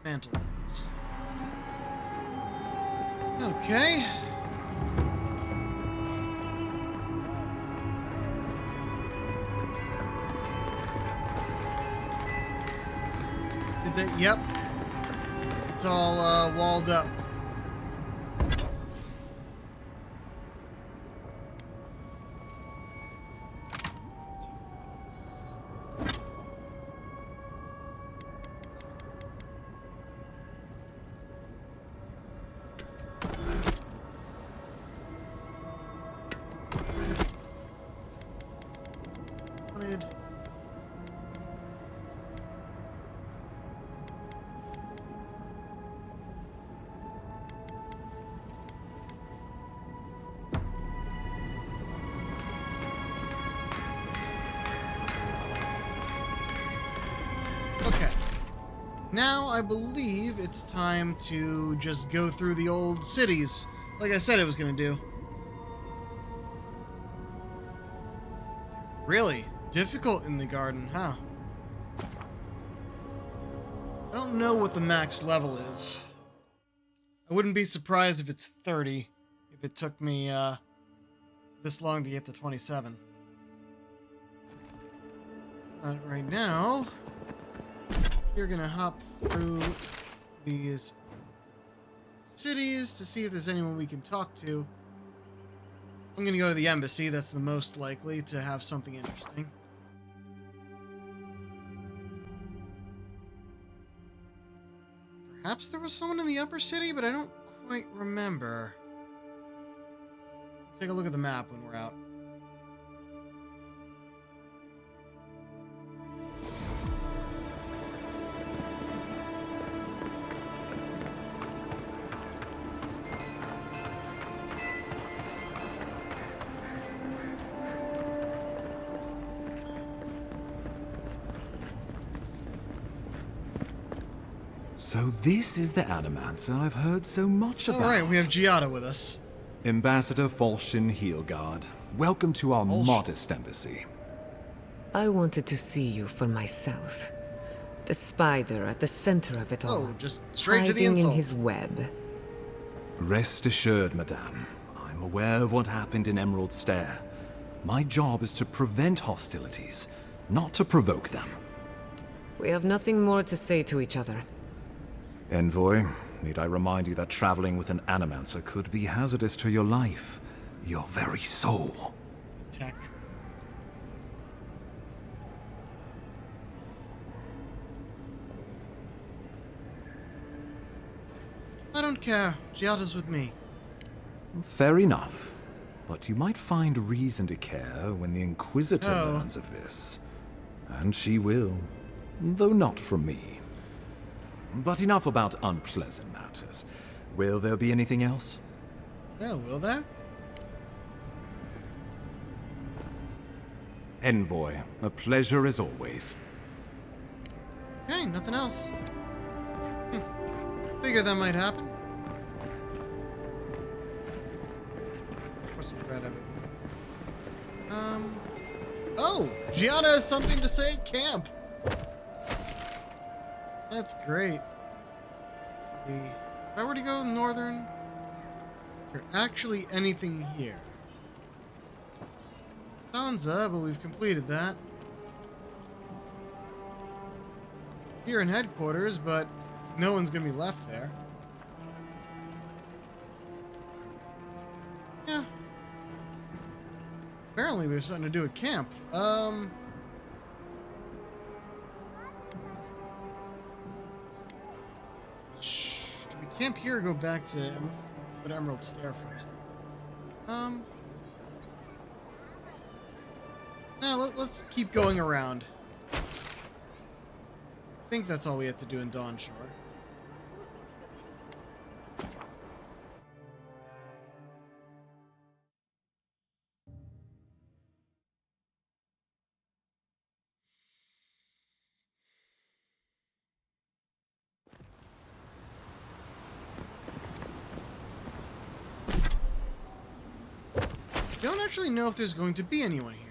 Dismantle those. Okay. Did that? Yep. It's all walled up. Now I believe it's time to just go through the old cities, like I said I was going to do. Really difficult in the garden, huh? I don't know what the max level is. I wouldn't be surprised if it's 30, if it took me this long to get to 27. But right now, you're gonna hop through these cities to see if there's anyone we can talk to. I'm gonna go to the embassy, that's the most likely to have something interesting. Perhaps there was someone in the upper city, but I don't quite remember. Take a look at the map when we're out. So this is the Animancer I've heard so much about. Alright, we have Giada with us. Ambassador Falshin Heelguard, welcome to our modest embassy. I wanted to see you for myself. The spider at the center of it all. Oh, just straight to the hiding in insult. his web. Rest assured, madame. I'm aware of what happened in Emerald Stair. My job is to prevent hostilities, not to provoke them. We have nothing more to say to each other. Envoy, need I remind you that traveling with an Animancer could be hazardous to your life, your very soul. Attack. I don't care. Giada's with me. Fair enough. But you might find reason to care when the Inquisitor learns of this. And she will. Though not from me. But enough about unpleasant matters. Will there be anything else? Well, will there? Envoy, a pleasure as always. Okay, nothing else. Figure that might happen. Of course, we've read everything. Oh! Giada has something to say at camp! That's great. Let's see. If I were to go northern, is there actually anything here? Sansa, but we've completed that. Here in headquarters, but no one's gonna be left there. Yeah. Apparently we have something to do at camp. Do we camp here or go back to Emerald Stair first? No, let's keep going around. I think that's all we have to do in Dawnshore. I don't actually know if there's going to be anyone here.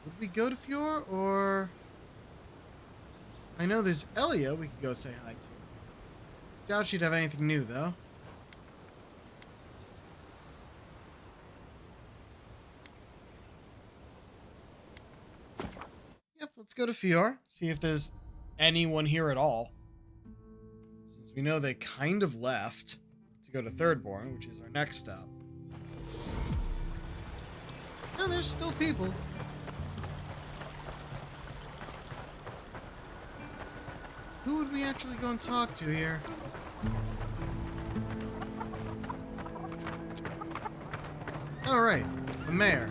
Would we go to Fjord, or... I know there's Elia we could go say hi to. Doubt she'd have anything new, though. Yep, let's go to Fjord, see if there's anyone here at all. Since we know they kind of left to go to Thirdborn, which is our next stop. No, there's still people. Who would we actually go and talk to here? All right, the mayor.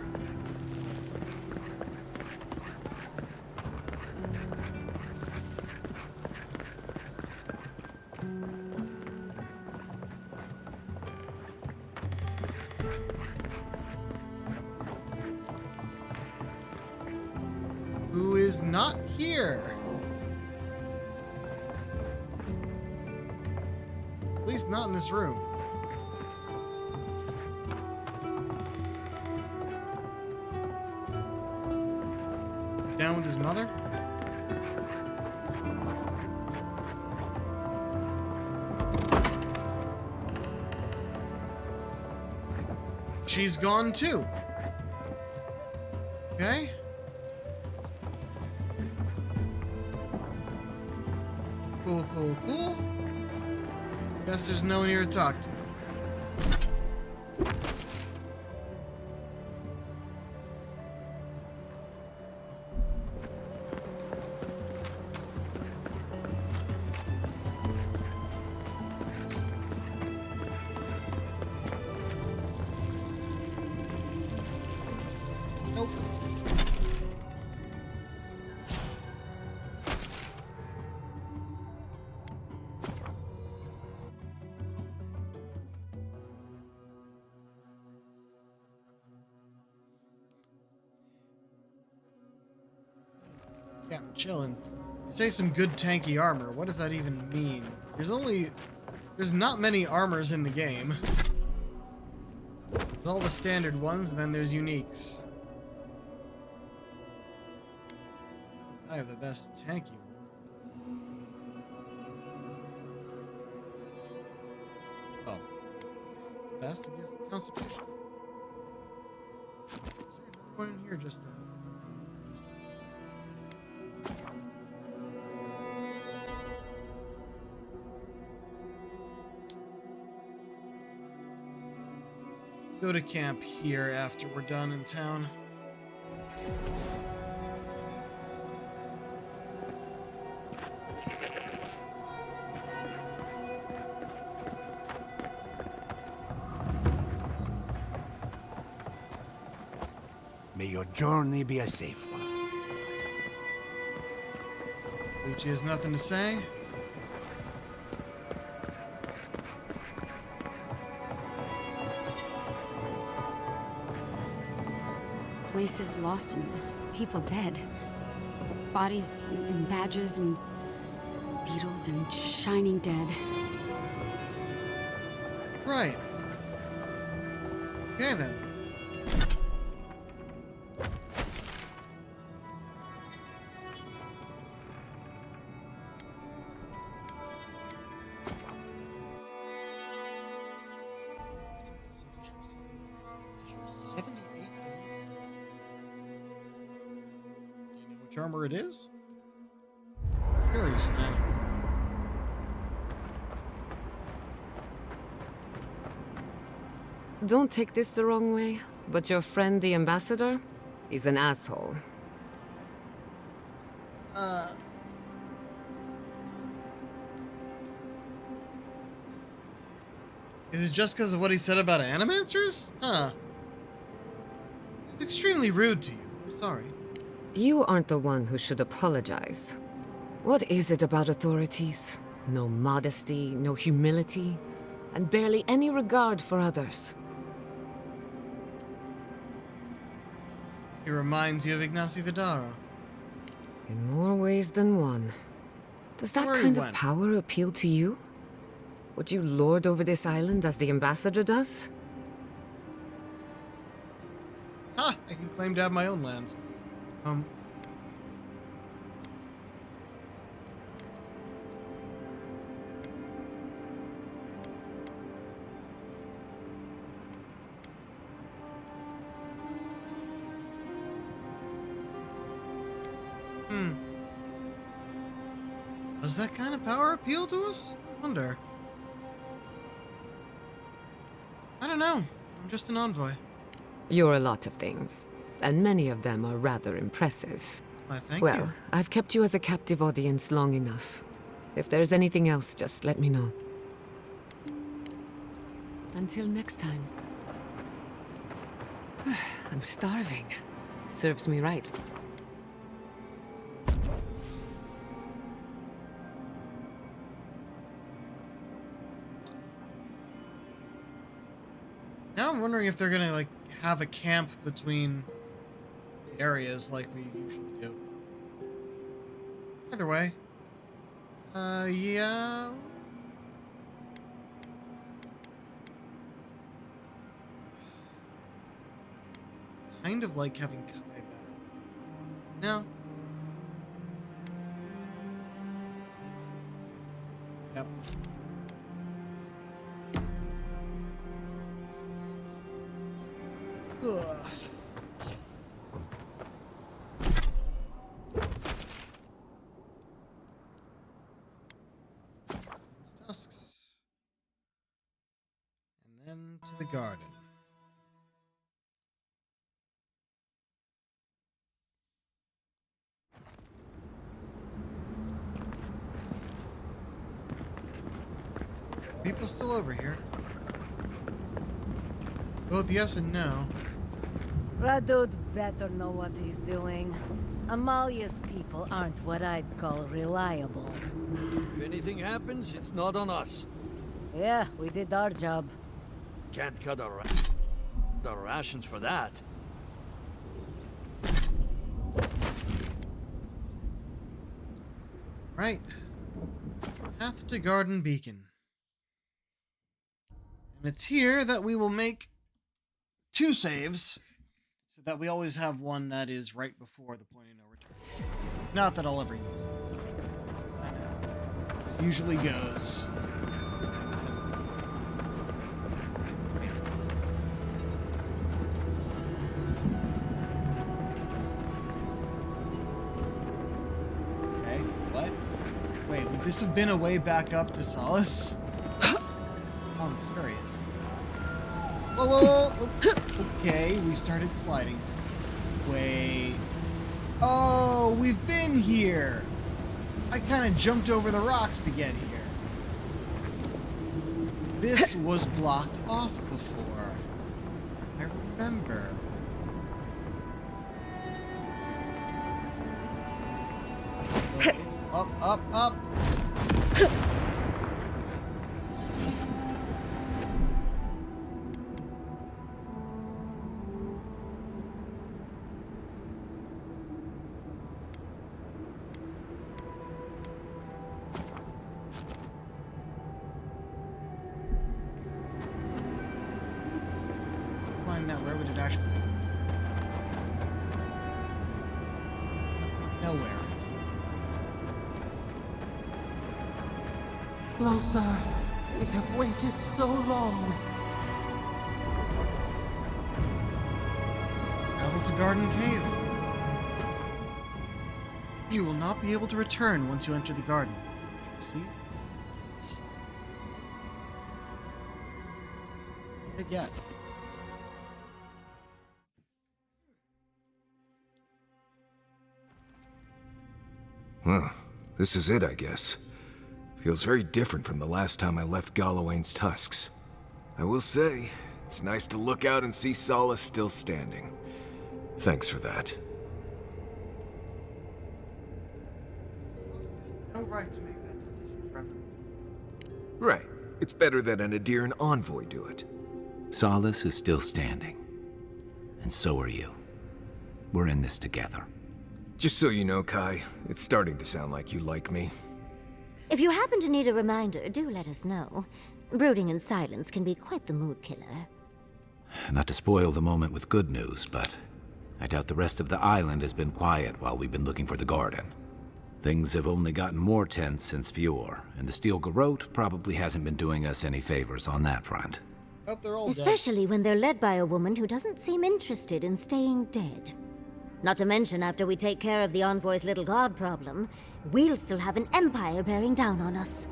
is not here. At least not in this room. Is he down with his mother? She's gone too. Okay. Cool, cool, cool. Guess there's no one here to talk to. Nope. Yeah, I'm chilling. You say some good tanky armor. What does that even mean? There's not many armors in the game. There's all the standard ones, and then there's uniques. I have the best tanky one. Oh. Best against Constitution. Is there another one in here just that? Go to camp here after we're done in town. May your journey be a safe one. Lucci has nothing to say. Places lost and people dead. Bodies and badges and beetles and shining dead. Right. Okay then. Which armor it is? Curious now. Don't take this the wrong way, but your friend the ambassador is an asshole. Is it just because of what he said about animancers? Huh. It's extremely rude to you. I'm sorry. You aren't the one who should apologize. What is it about authorities? No modesty, no humility, and barely any regard for others. He reminds you of Ignacy Vidara. In more ways than one. Does that kind of power appeal to you? Would you lord over this island as the ambassador does? Ha! I can claim to have my own lands. Does that kind of power appeal to us? I wonder. I don't know. I'm just an envoy. You're a lot of things, and many of them are rather impressive. Why, thank well, you. I've kept you as a captive audience long enough. If there's anything else, just let me know. Until next time. I'm starving. Serves me right. Now I'm wondering if they're gonna, like, have a camp between areas like we usually do. Either way. Yeah. Kind of like having Kai back. No. Yep. Ugh. Tusks. And then to the garden. People still over here. Both yes and no. Radud better know what he's doing. Amalia's people aren't what I'd call reliable. If anything happens, it's not on us. Yeah, we did our job. Can't cut our rations for that. Right. Path to Garden Beacon. And it's here that we will make 2 saves, so that we always have one that is right before the point of no return. Not that I'll ever use it. I know. It usually goes. Okay, what? Wait, would this have been a way back up to Solace? I'm curious. Whoa, whoa, whoa. Okay, we started sliding. Wait. Oh, we've been here. I kind of jumped over the rocks to get here. This was blocked off before. I remember. Up, up, up. Find that, where would it actually be? Nowhere. Closer. We have waited so long. Travel to Garden Cave. You will not be able to return once you enter the garden. See? I said yes. Well, this is it, I guess. Feels very different from the last time I left Galawain's tusks. I will say, it's nice to look out and see Solace still standing. Thanks for that. No right to make that decision, Trevor. Right. It's better that an Adiran envoy do it. Solace is still standing. And so are you. We're in this together. Just so you know, Kai, it's starting to sound like you like me. If you happen to need a reminder, do let us know. Brooding in silence can be quite the mood killer. Not to spoil the moment with good news, but I doubt the rest of the island has been quiet while we've been looking for the garden. Things have only gotten more tense since Fior, and the Steel Garrote probably hasn't been doing us any favors on that front. Hope they're all Especially when they're led by a woman who doesn't seem interested in staying dead. Not to mention, after we take care of the Envoy's little god problem, we'll still have an empire bearing down on us.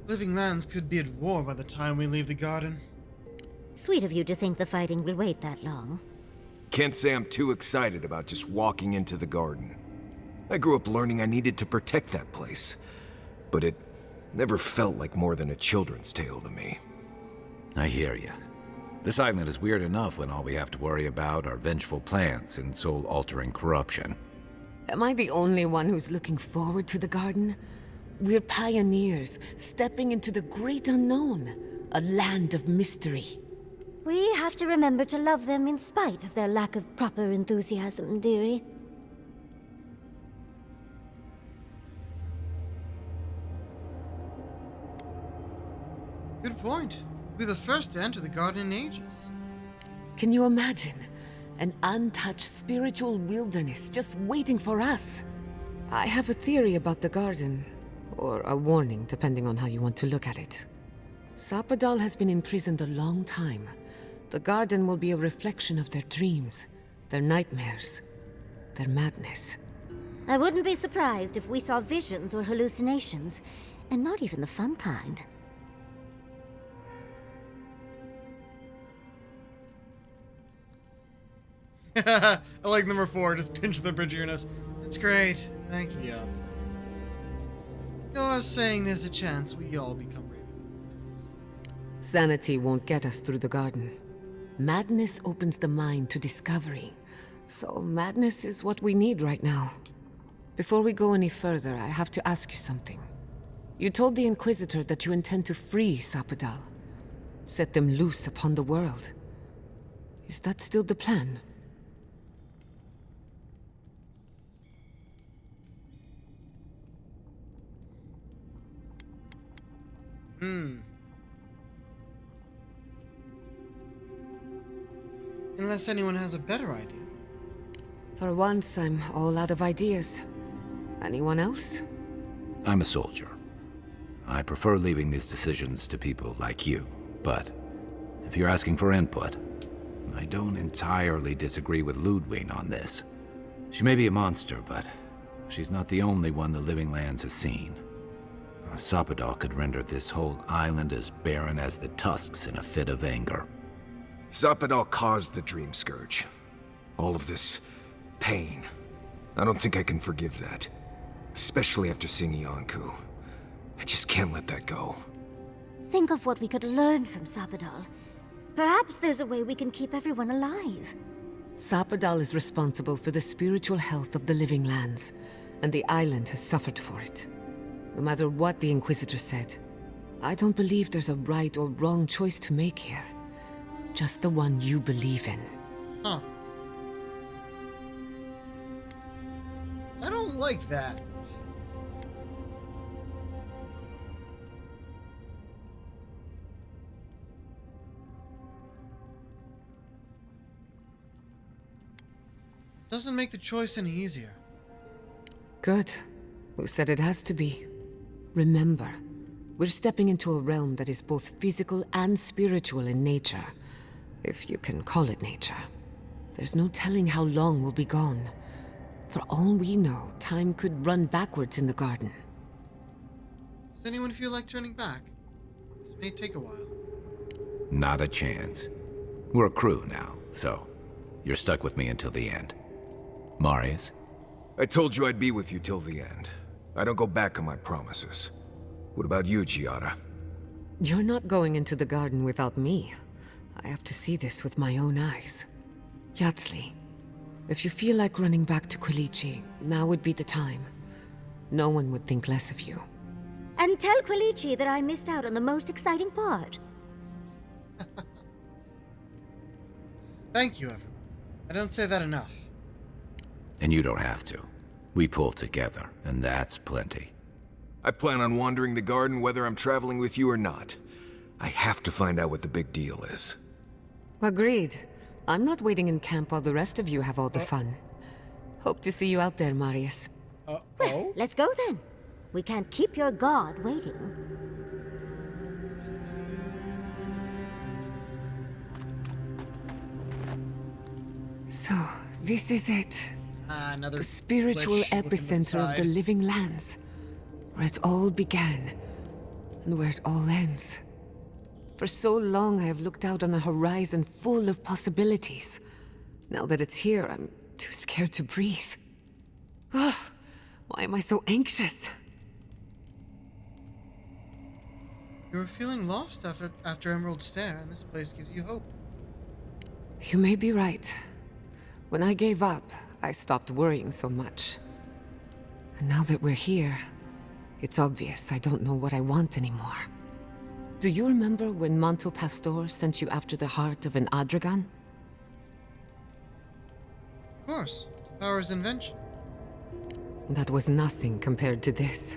Living lands could be at war by the time we leave the garden. Sweet of you to think the fighting will wait that long. Can't say I'm too excited about just walking into the garden. I grew up learning I needed to protect that place, but it never felt like more than a children's tale to me. I hear you. This island is weird enough when all we have to worry about are vengeful plans and soul-altering corruption. Am I the only one who's looking forward to the garden? We're pioneers, stepping into the great unknown, a land of mystery. We have to remember to love them in spite of their lack of proper enthusiasm, dearie. Good point. We're the first to enter the garden in ages. Can you imagine? An untouched spiritual wilderness just waiting for us. I have a theory about the garden, or a warning, depending on how you want to look at it. Sapadal has been imprisoned a long time. The garden will be a reflection of their dreams, their nightmares, their madness. I wouldn't be surprised if we saw visions or hallucinations, and not even the fun kind. I like number 4, just pinch the bridge of your nose. That's great. Thank you. You're saying there's a chance we all become Raven. Sanity won't get us through the garden. Madness opens the mind to discovery. So madness is what we need right now. Before we go any further, I have to ask you something. You told the Inquisitor that you intend to free Sapadal. Set them loose upon the world. Is that still the plan? Unless anyone has a better idea. For once, I'm all out of ideas. Anyone else? I'm a soldier. I prefer leaving these decisions to people like you, but if you're asking for input, I don't entirely disagree with Ludwig on this. She may be a monster, but she's not the only one the Living Lands has seen. Sapadal could render this whole island as barren as the tusks in a fit of anger. Sapadal caused the Dream Scourge. All of this pain. I don't think I can forgive that. Especially after seeing Iancu. I just can't let that go. Think of what we could learn from Sapadal. Perhaps there's a way we can keep everyone alive. Sapadal is responsible for the spiritual health of the Living Lands, and the island has suffered for it. No matter what the Inquisitor said, I don't believe there's a right or wrong choice to make here. Just the one you believe in. Huh. I don't like that. Doesn't make the choice any easier. Good. Who said it has to be? Remember, we're stepping into a realm that is both physical and spiritual in nature. If you can call it nature. There's no telling how long we'll be gone. For all we know, time could run backwards in the garden. Does anyone feel like turning back? This may take a while. Not a chance. We're a crew now, so you're stuck with me until the end. Marius? I told you I'd be with you till the end. I don't go back on my promises. What about you, Giada? You're not going into the garden without me. I have to see this with my own eyes. Yatsli, if you feel like running back to Quilici, now would be the time. No one would think less of you. And tell Quilici that I missed out on the most exciting part. Thank you, everyone. I don't say that enough. And you don't have to. We pull together, and that's plenty. I plan on wandering the garden whether I'm traveling with you or not. I have to find out what the big deal is. Agreed. I'm not waiting in camp while the rest of you have all the fun. Hope to see you out there, Marius. Well, let's go then. We can't keep your god waiting. So, this is it. Another the spiritual epicenter of the Living Lands. Where it all began, and where it all ends. For so long I have looked out on a horizon full of possibilities. Now that it's here, I'm too scared to breathe. Why am I so anxious? You were feeling lost after Emerald Stair, and this place gives you hope. You may be right. When I gave up, I stopped worrying so much. Now that we're here, it's obvious I don't know what I want anymore. Do you remember when Manto Pastor sent you after the heart of an Adragan? Of course. Power's invention. That was nothing compared to this.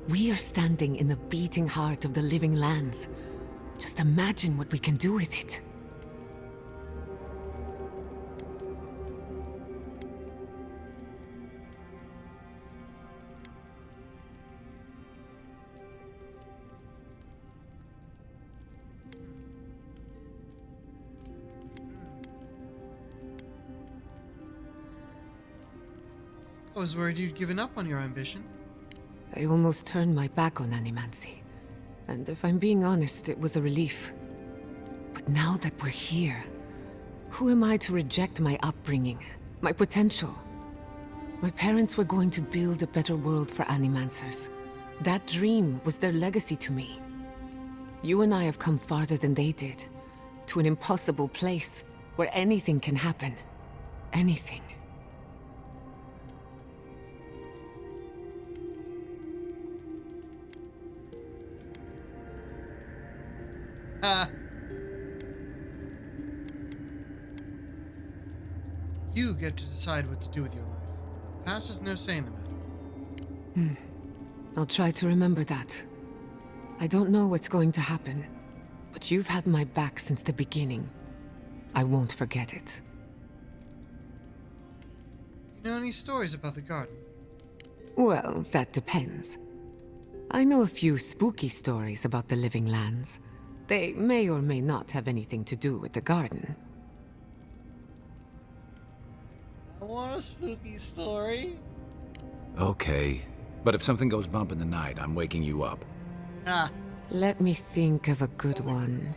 We are standing in the beating heart of the living lands. Just imagine what we can do with it. I was worried you'd given up on your ambition. I almost turned my back on animancy. And if I'm being honest, it was a relief. But now that we're here, who am I to reject my upbringing, my potential? My parents were going to build a better world for animancers. That dream was their legacy to me. You and I have come farther than they did, to an impossible place where anything can happen. Anything. You get to decide what to do with your life. Past has no say in the matter. I'll try to remember that. I don't know what's going to happen, but you've had my back since the beginning. I won't forget it. You know any stories about the garden? Well, that depends. I know a few spooky stories about the living lands. They may or may not have anything to do with the garden. I want a spooky story. Okay, but if something goes bump in the night, I'm waking you up. Let me think of a good one.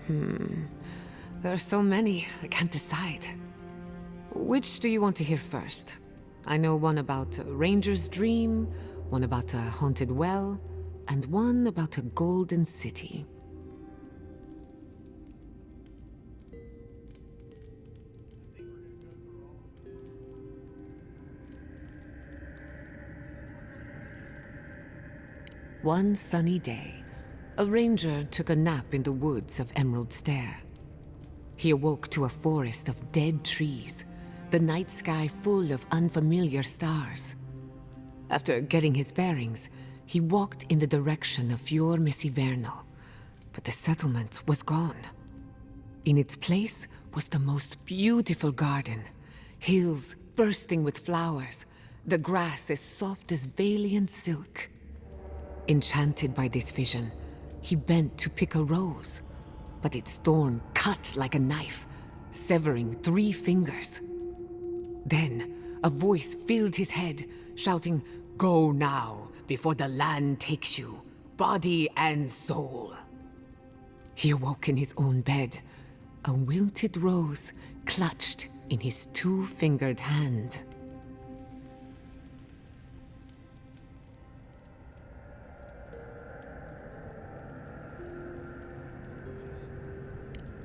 There are so many, I can't decide. Which do you want to hear first? I know one about a ranger's dream, one about a haunted well, and one about a golden city. One sunny day, a ranger took a nap in the woods of Emerald Stair. He awoke to a forest of dead trees, the night sky full of unfamiliar stars. After getting his bearings, he walked in the direction of Fior Messivernal, but the settlement was gone. In its place was the most beautiful garden, hills bursting with flowers, the grass as soft as Valiant silk. Enchanted by this vision, he bent to pick a rose, but its thorn cut like a knife, severing 3 fingers. Then, a voice filled his head, shouting, "Go now, before the land takes you, body and soul." He awoke in his own bed, a wilted rose clutched in his 2-fingered hand.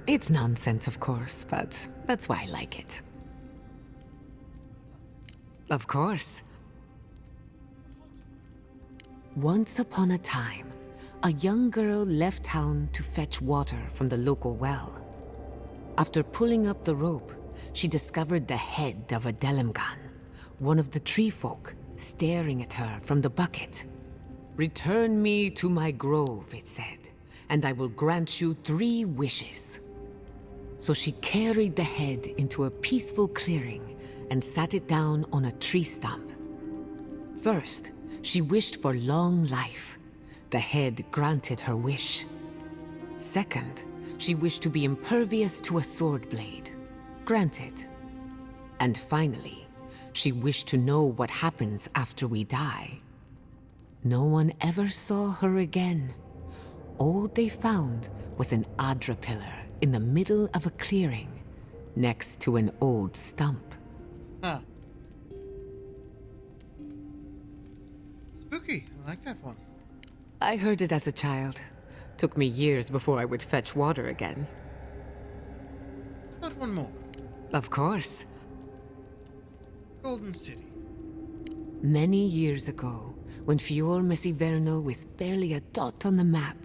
It's nonsense, of course, but that's why I like it. Of course. Once upon a time, a young girl left town to fetch water from the local well. After pulling up the rope, she discovered the head of a Delimgan, one of the tree folk, staring at her from the bucket. "Return me to my grove," it said, "and I will grant you 3 wishes." So she carried the head into a peaceful clearing and sat it down on a tree stump. First, she wished for long life. The head granted her wish. Second, she wished to be impervious to a sword blade. Granted. And finally, she wished to know what happens after we die. No one ever saw her again. All they found was an Adra pillar in the middle of a clearing, next to an old stump. Spooky. I like that one. I heard it as a child. Took me years before I would fetch water again. How about one more? Of course. Golden City. Many years ago, when Fior Messiverno was barely a dot on the map,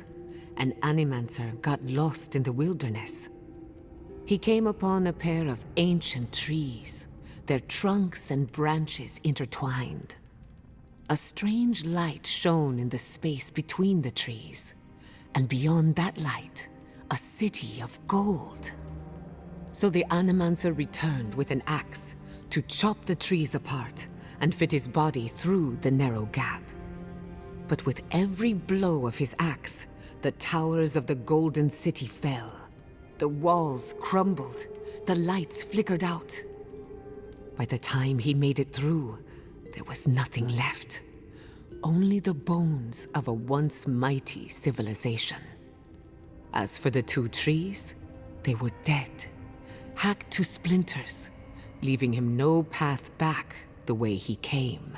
an animancer got lost in the wilderness. He came upon a pair of ancient trees, their trunks and branches intertwined. A strange light shone in the space between the trees, and beyond that light, a city of gold. So the animancer returned with an axe to chop the trees apart and fit his body through the narrow gap. But with every blow of his axe, the towers of the Golden City fell. The walls crumbled, the lights flickered out. By the time he made it through, there was nothing left. Only the bones of a once mighty civilization. As for the two trees, they were dead, hacked to splinters, leaving him no path back the way he came.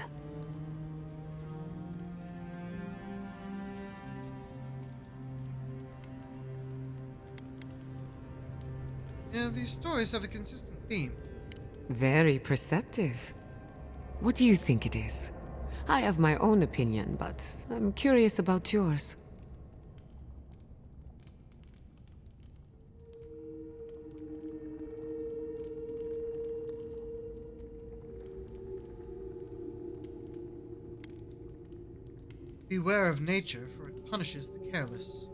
Yeah, these stories have a consistent theme. Very perceptive. What do you think it is? I have my own opinion, but I'm curious about yours. Beware of nature, for it punishes the careless.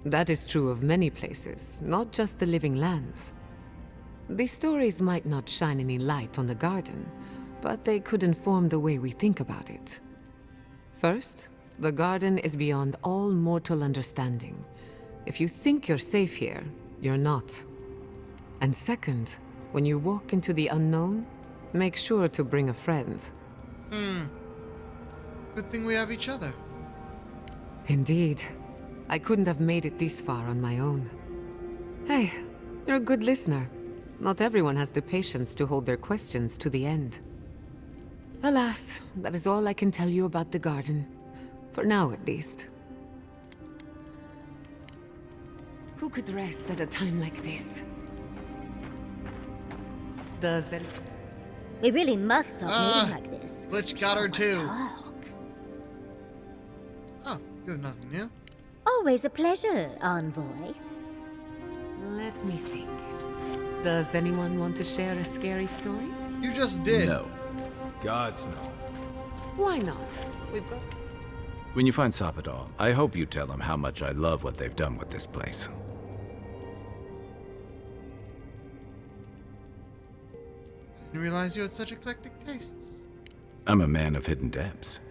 That is true of many places, not just the living lands. These stories might not shine any light on the garden, but they could inform the way we think about it. First, the garden is beyond all mortal understanding. If you think you're safe here, you're not. And second, when you walk into the unknown, make sure to bring a friend. Good thing we have each other. Indeed. I couldn't have made it this far on my own. Hey, you're a good listener. Not everyone has the patience to hold their questions to the end. Alas, that is all I can tell you about the garden. For now, at least. Who could rest at a time like this? Does it? We really must stop meeting like this. Glitch got her too. Oh, you have nothing new? Always a pleasure, Envoy. Let me think. Does anyone want to share a scary story? You just did. No. Gods, no. Why not? We've got... When you find Sapadal, I hope you tell him how much I love what they've done with this place. I didn't realize you had such eclectic tastes. I'm a man of hidden depths.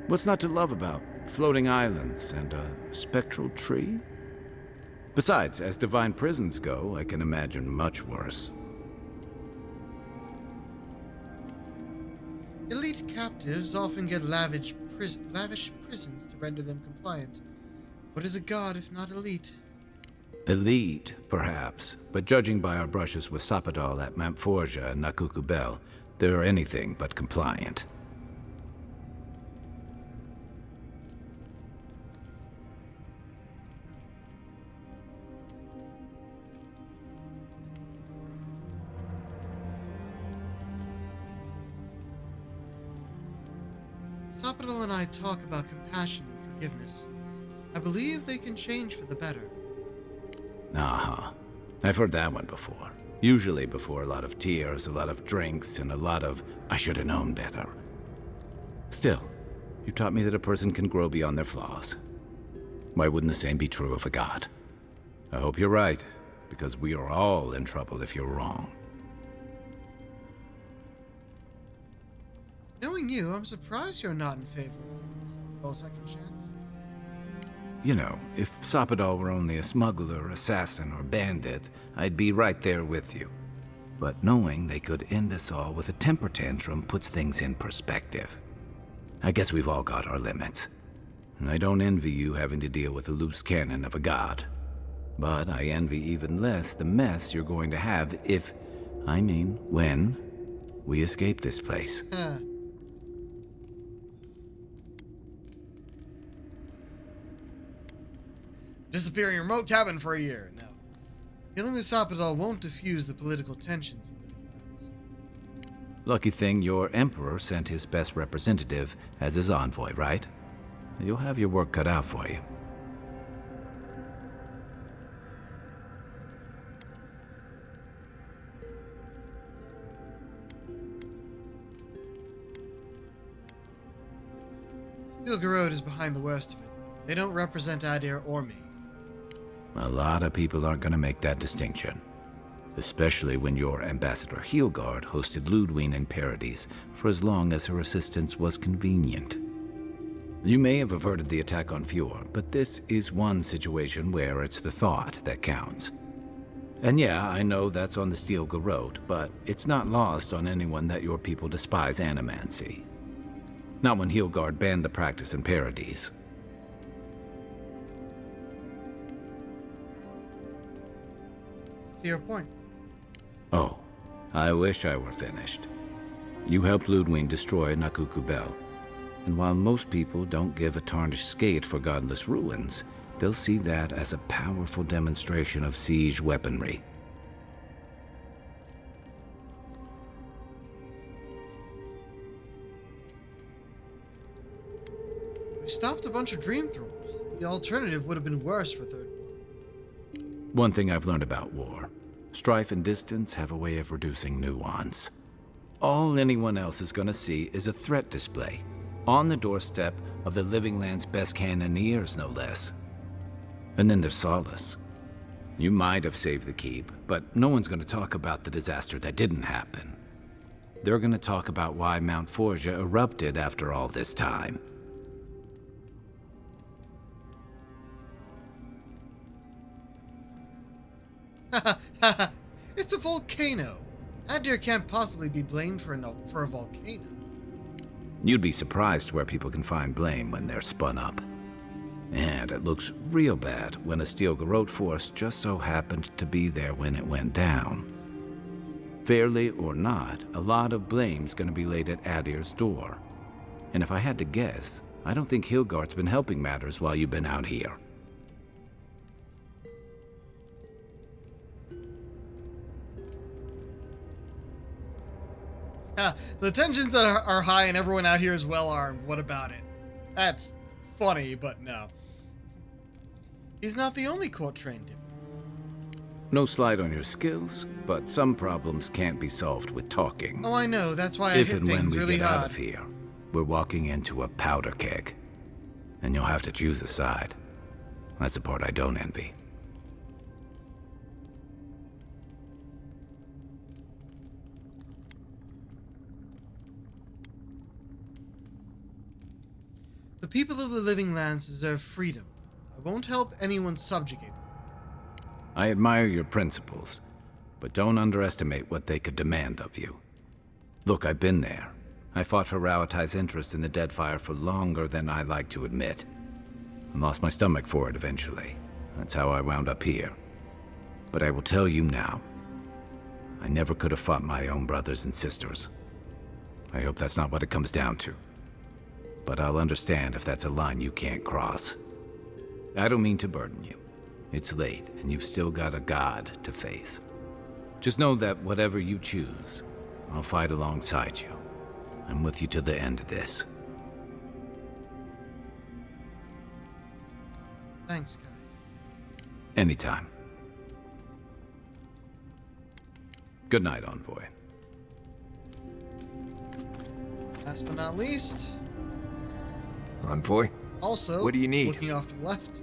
What's not to love about floating islands and a spectral tree? Besides, as divine prisons go, I can imagine much worse. Elite captives often get lavish prisons to render them compliant. What is a god if not elite? Elite, perhaps, but judging by our brushes with Sapadal at Mampforja and Nakukubel, they're anything but compliant. Sapadal and I talk about compassion and forgiveness. I believe they can change for the better. Uh-huh. I've heard that one before. Usually before a lot of tears, a lot of drinks, and a lot of, I should have known better. Still, you taught me that a person can grow beyond their flaws. Why wouldn't the same be true of a god? I hope you're right, because we are all in trouble if you're wrong. Knowing you, I'm surprised you're not in favor of giving a second chance. You know, if Sapadal were only a smuggler, assassin, or bandit, I'd be right there with you. But knowing they could end us all with a temper tantrum puts things in perspective. I guess we've all got our limits. I don't envy you having to deal with the loose cannon of a god. But I envy even less the mess you're going to have if, I mean, when, we escape this place. Disappear in your remote cabin for a year. No. Killing the Sapidal won't diffuse the political tensions in the Living Lands. Lucky thing your Emperor sent his best representative as his envoy, right? You'll have your work cut out for you. Steel Garrod is behind the worst of it. They don't represent Adir or me. A lot of people aren't going to make that distinction. Especially when your Ambassador Heelgard hosted Ludwine in Paradis for as long as her assistance was convenient. You may have averted the attack on Fjord, but this is one situation where it's the thought that counts. And yeah, I know that's on the Steel Garrod, but it's not lost on anyone that your people despise animancy. Not when Heelgard banned the practice in Paradis. See your point. Oh, I wish I were finished. You helped Ludwine destroy Nakukubel. And while most people don't give a tarnished skate for godless ruins, they'll see that as a powerful demonstration of siege weaponry. We stopped a bunch of dream throwers. The alternative would have been worse for Third. One thing I've learned about war: strife and distance have a way of reducing nuance. All anyone else is going to see is a threat display, on the doorstep of the Living Land's best cannoneers, no less. And then there's Solace. You might have saved the keep, but no one's going to talk about the disaster that didn't happen. They're going to talk about why Mount Forja erupted after all this time. It's a volcano. Adir can't possibly be blamed for a volcano. You'd be surprised where people can find blame when they're spun up. And it looks real bad when a Steel Garrod force just so happened to be there when it went down. Fairly or not, a lot of blame's gonna be laid at Adir's door. And if I had to guess, I don't think Heelgard's been helping matters while you've been out here. The tensions are high and everyone out here is well armed. What about it? That's funny, but no. He's not the only court-trained dude. No slight on your skills, but some problems can't be solved with talking. Oh, I know. That's why I hit things really If and when we get hard. out of here, we're walking into a powder keg. And you'll have to choose a side. That's the part I don't envy. The people of the Living Lands deserve freedom. I won't help anyone subjugate them. I admire your principles, but don't underestimate what they could demand of you. Look, I've been there. I fought for Rauatai's interest in the Deadfire for longer than I like to admit. I lost my stomach for it eventually. That's how I wound up here. But I will tell you now, I never could have fought my own brothers and sisters. I hope that's not what it comes down to. But I'll understand if that's a line you can't cross. I don't mean to burden you. It's late, and you've still got a god to face. Just know that whatever you choose, I'll fight alongside you. I'm with you to the end of this. Thanks, Kai. Anytime. Good night, Envoy. Last but not least, Envoy? also, What do you need? looking off to the left.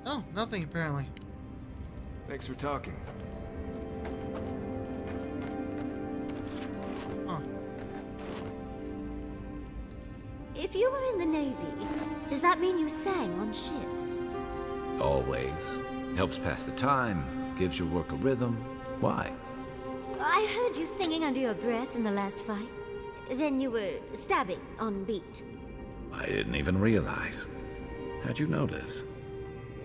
Oh, nothing apparently. Thanks for talking. Huh. If you were in the Navy, does that mean you sang on ships? Always. Helps pass the time, gives your work a rhythm. Why? I heard you singing under your breath in the last fight. Then you were stabbing on beat. I didn't even realize. How'd you notice?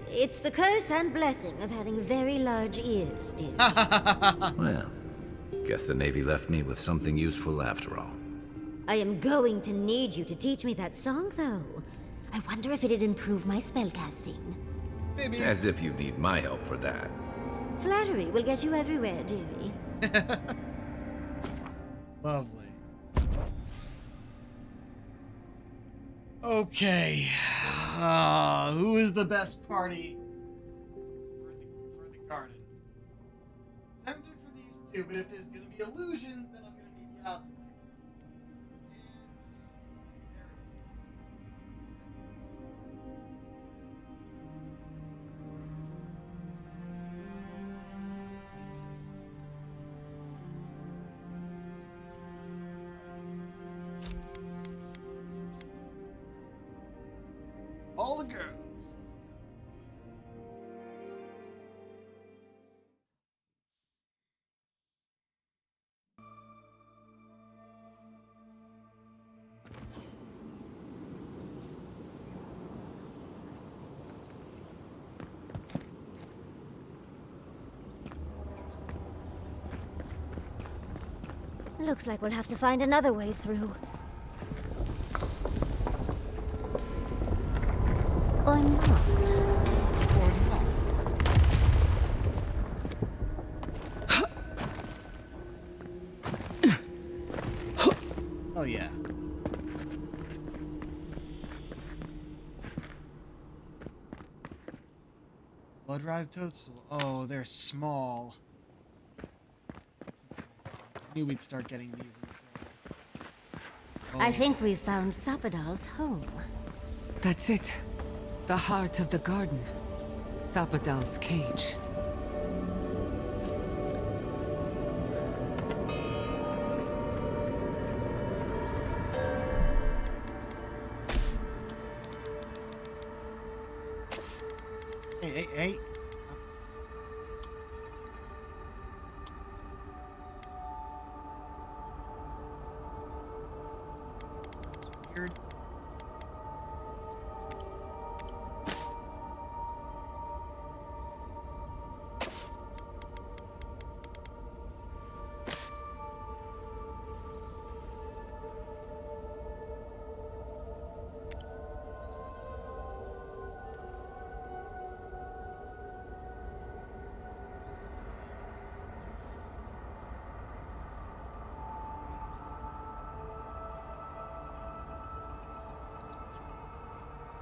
It's the curse and blessing of having very large ears, dear. Well, guess the Navy left me with something useful after all. I am going to need you to teach me that song, though. I wonder if it'd improve my spellcasting. Maybe. As if you need my help for that. Flattery will get you everywhere, dearie. Lovely. Okay. Who is the best party for the garden? Tempted for these two, but if there's gonna be illusions, then I'm gonna need the outside. All the girls. Looks like we'll have to find another way through. Or not. Oh yeah. Blood drive toadstool. Oh, they're small. Knew we'd start getting these inside. Oh. I think we've found Sapadal's home. That's it. The heart of the garden. Sapadal's cage. Hey. Weird.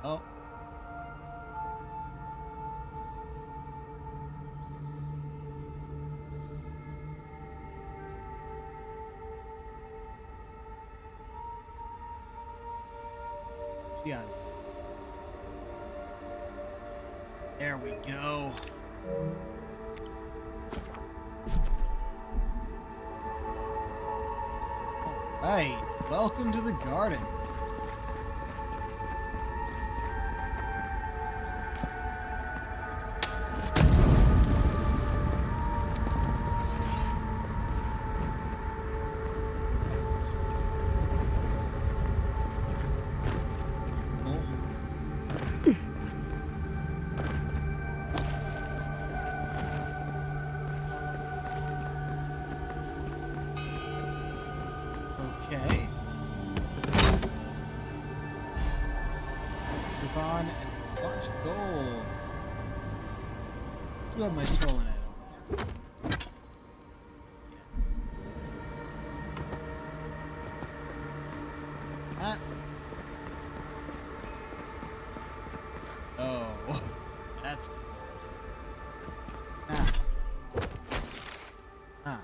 Oh. Yeah. There we go. All right. Welcome to the garden. Okay. Devon and a bunch of gold. Do have my swollen item. That. Oh, that's. Ah.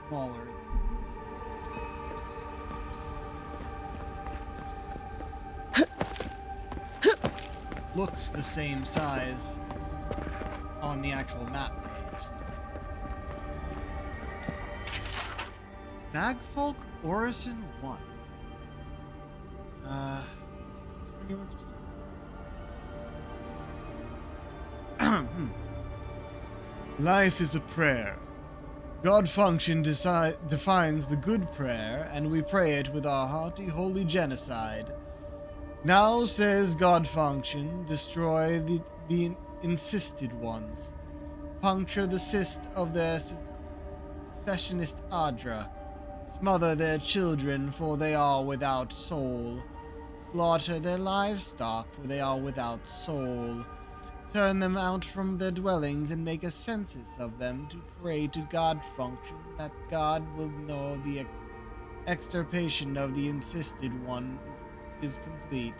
Smaller. Looks the same size on the actual map page. Bagfolk Orison 1. anyone specific? Life is a prayer. God function defines the good prayer, and we pray it with our hearty holy genocide. Now, says God function, destroy the insisted ones. Puncture the cyst of their secessionist Adra. Smother their children, for they are without soul. Slaughter their livestock, for they are without soul. Turn them out from their dwellings and make a census of them to pray to God function, that God will know the extirpation of the insisted one is complete.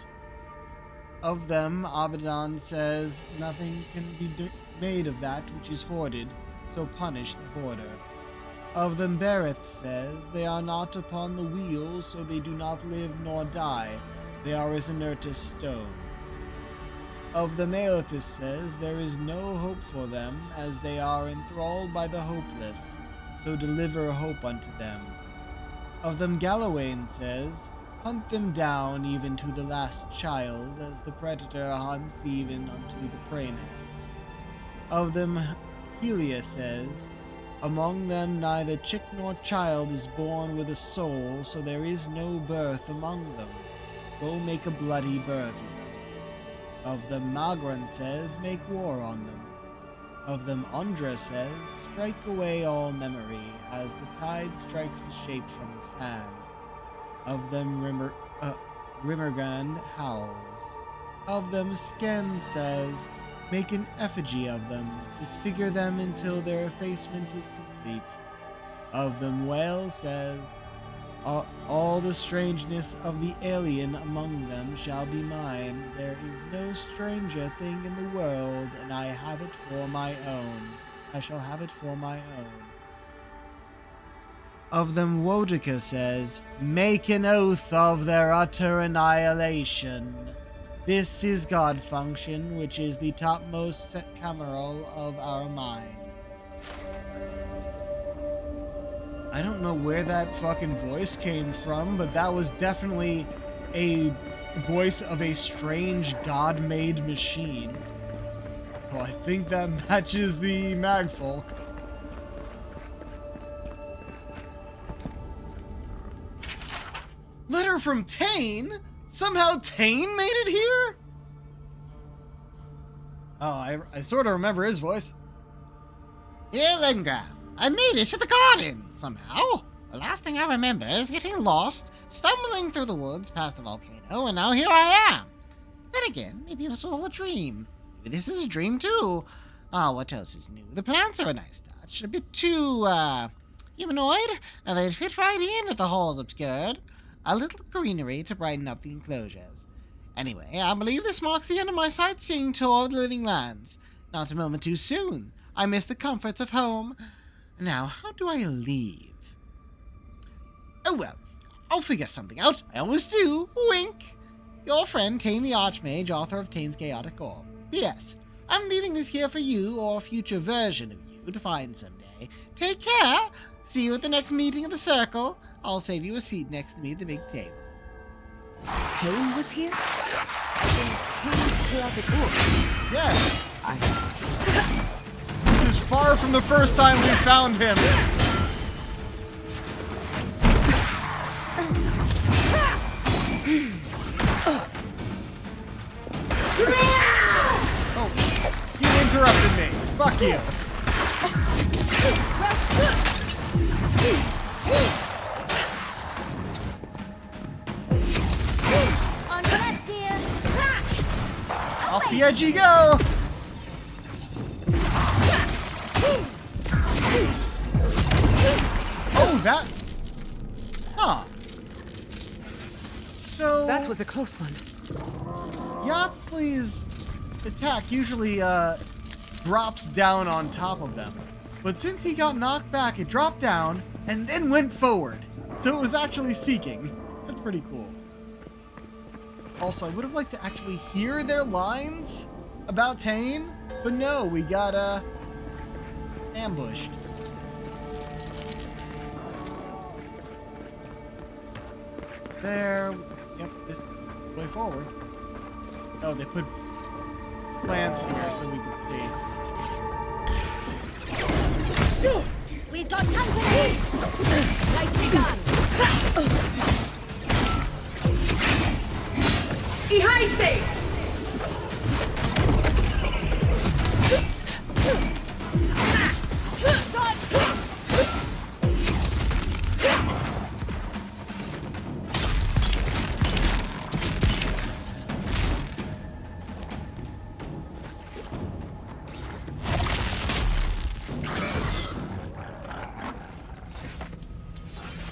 Of them, Abaddon says, nothing can be made of that which is hoarded, so punish the hoarder. Of them, Bereth says, they are not upon the wheel, so they do not live nor die. They are as inert as stone. Of the Maeothis says, there is no hope for them, as they are enthralled by the hopeless, so deliver hope unto them. Of them Galawain says, hunt them down even to the last child, as the predator hunts even unto the prey nest. Of them Helia says, among them neither chick nor child is born with a soul, so there is no birth among them. Go make a bloody birth. Of them Magran says, make war on them. Of them Andra says, strike away all memory, as the tide strikes the shape from the sand. Of them Rimmergand howls. Of them Sken says, make an effigy of them, disfigure them until their effacement is complete. Of them Whale says, all the strangeness of the alien among them shall be mine. There is no stranger thing in the world, and I have it for my own. I shall have it for my own. Of them Wodica says, make an oath of their utter annihilation. This is God function, which is the topmost cameral of our mind. I don't know where that fucking voice came from, but that was definitely a voice of a strange god-made machine. So I think that matches the Magfolk. Letter from Tane? Somehow Tane made it here? Oh, I sort of remember his voice. Here, Lingraf. I made it to the garden, somehow. The last thing I remember is getting lost, stumbling through the woods past the volcano, and now here I am. Then again, maybe it was all a dream. Maybe this is a dream, too. What else is new? The plants are a nice touch. A bit too, humanoid, and they'd fit right in if the hall's obscured. A little greenery to brighten up the enclosures. Anyway, I believe this marks the end of my sightseeing tour of the living lands. Not a moment too soon. I miss the comforts of home. Now, how do I leave? Oh well, I'll figure something out. I always do. Wink. Your friend, Tane the Archmage, author of Tane's Chaotic Orb. P.S. I'm leaving this here for you, or a future version of you, to find someday. Take care. See you at the next meeting of the Circle. I'll save you a seat next to me at the big table. Tane was here? In Tane's Chaotic Orb? Yes. This is far from the first time we found him. Oh, you interrupted me. Fuck you. On left, dear. Off the edge you go. Oh, that. Huh. So. That was a close one. Yatsley's attack usually drops down on top of them. But since he got knocked back, it dropped down and then went forward. So it was actually seeking. That's pretty cool. Also, I would have liked to actually hear their lines about Tane, but no, we got ambushed. There. Yep, this is the way forward. Oh, they put plants here so we can see. We've got company! Nicely done! Ihaise!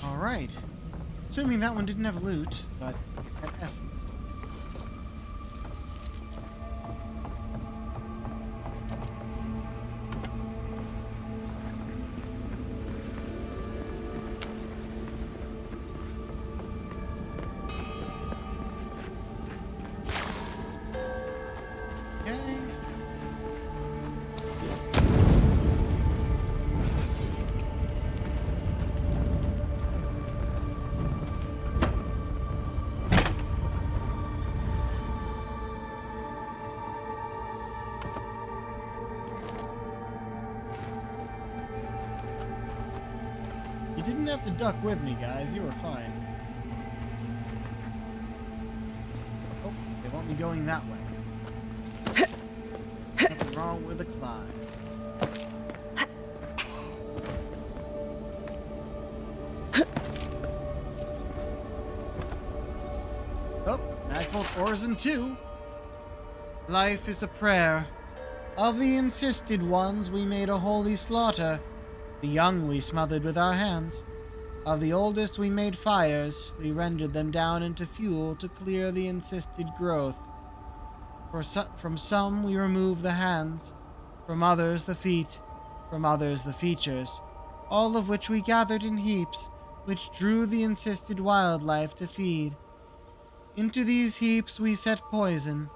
Alright. Assuming that one didn't have loot, but it had essence. Okay. You didn't have to duck with me, guys. You were fine. Oh, they want me going that way. Nothing wrong with a climb. Oh, Magfold Orison 2. Life is a prayer. Of the insisted ones, we made a holy slaughter. The young we smothered with our hands. Of the oldest we made fires, we rendered them down into fuel to clear the insisted growth. From some we removed the hands, from others the feet, from others the features, all of which we gathered in heaps, which drew the insisted wildlife to feed. Into these heaps we set poison.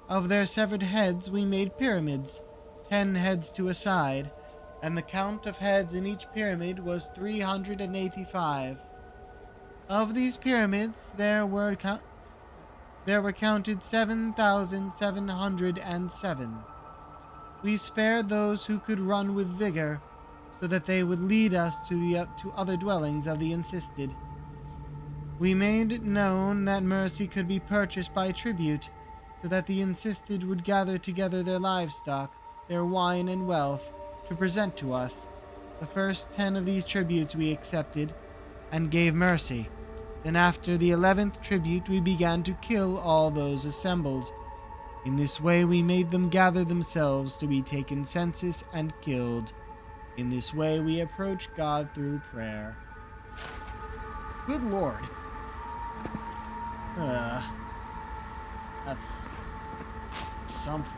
Of their severed heads we made pyramids, 10 heads to a side, and the count of heads in each pyramid was 385. Of these pyramids there were counted 7,707. We spared those who could run with vigor, so that they would lead us to other dwellings of the insisted. We made it known that mercy could be purchased by tribute, so that the insisted would gather together their livestock, their wine and wealth, to present to us. The first 10 of these tributes we accepted, and gave mercy. Then after the 11th tribute we began to kill all those assembled. In this way we made them gather themselves to be taken census and killed. In this way we approach God through prayer. Good Lord. That's something.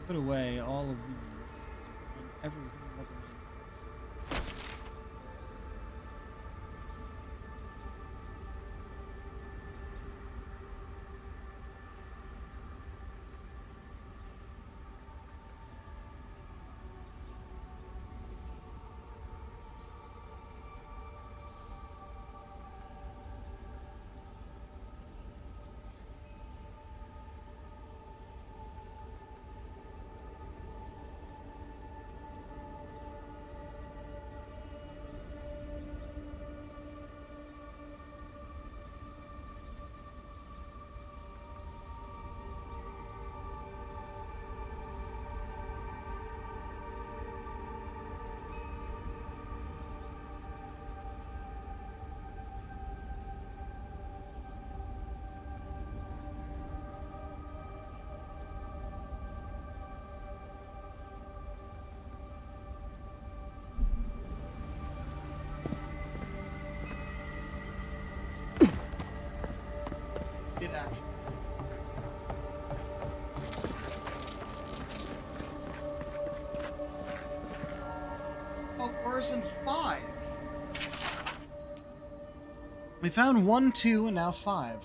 Put away all of these. Everything but the main quest. Good action. and 5. We found 1, 2, and now 5.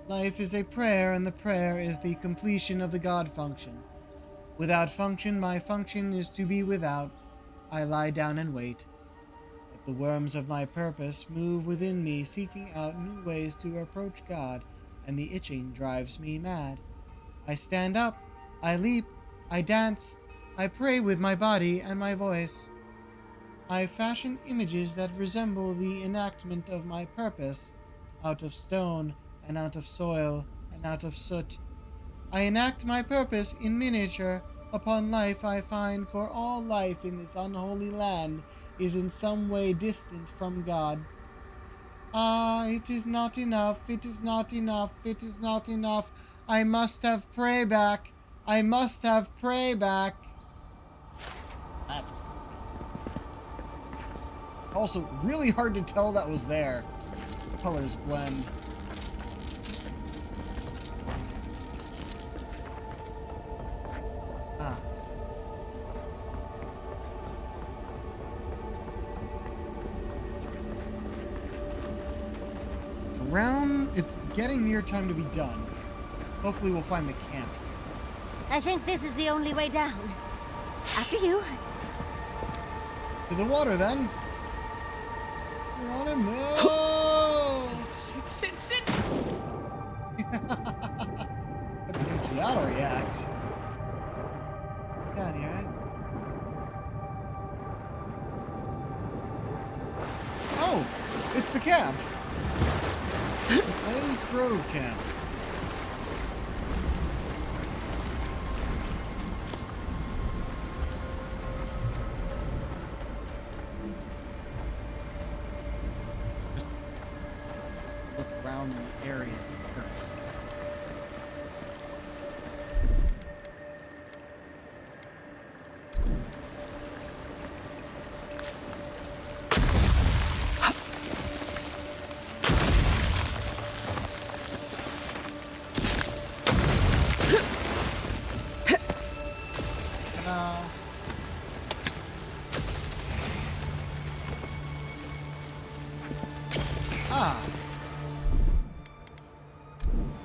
Life is a prayer, and the prayer is the completion of the God function. Without function, my function is to be without. I lie down and wait. Let the worms of my purpose move within me, seeking out new ways to approach God, and the itching drives me mad. I stand up, I leap, I dance, I pray with my body and my voice. I fashion images that resemble the enactment of my purpose, out of stone, and out of soil, and out of soot. I enact my purpose in miniature upon life I find, for all life in this unholy land is in some way distant from God. Ah, it is not enough, it is not enough, it is not enough. I must have prey back. I must have prey back. That's also really hard to tell that was there. The colors blend. Ah. It's getting near time to be done. Hopefully we'll find the camp. I think this is the only way down. After you. To the water, then. We're on a move! Sit! Gotta make Giada react. Get out of here, right? Oh! It's the camp! The Glazed Grove camp. Just look around the area first.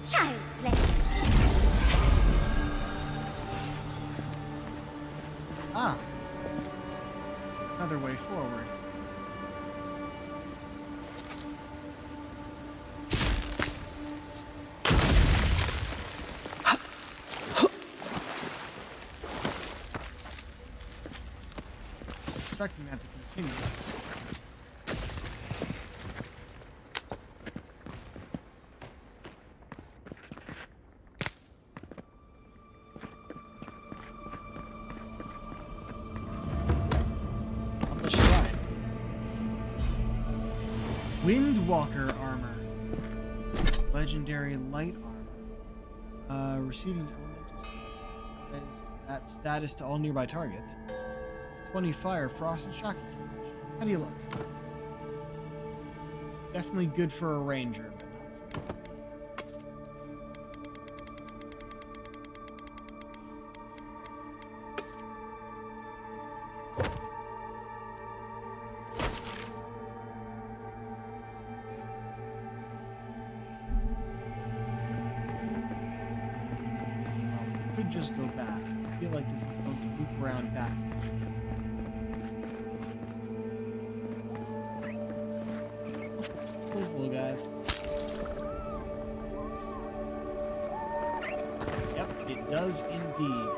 Child's play. Another way forward. Expecting that to continue. Windwalker armor. Legendary light armor. Receiving elemental status. Applies that status to all nearby targets. It's 20 fire, frost, and shocking damage. How do you look? Definitely good for a ranger, but not for could just go back. I feel like this is going to loop around back. Those little guys. Yep, it does indeed.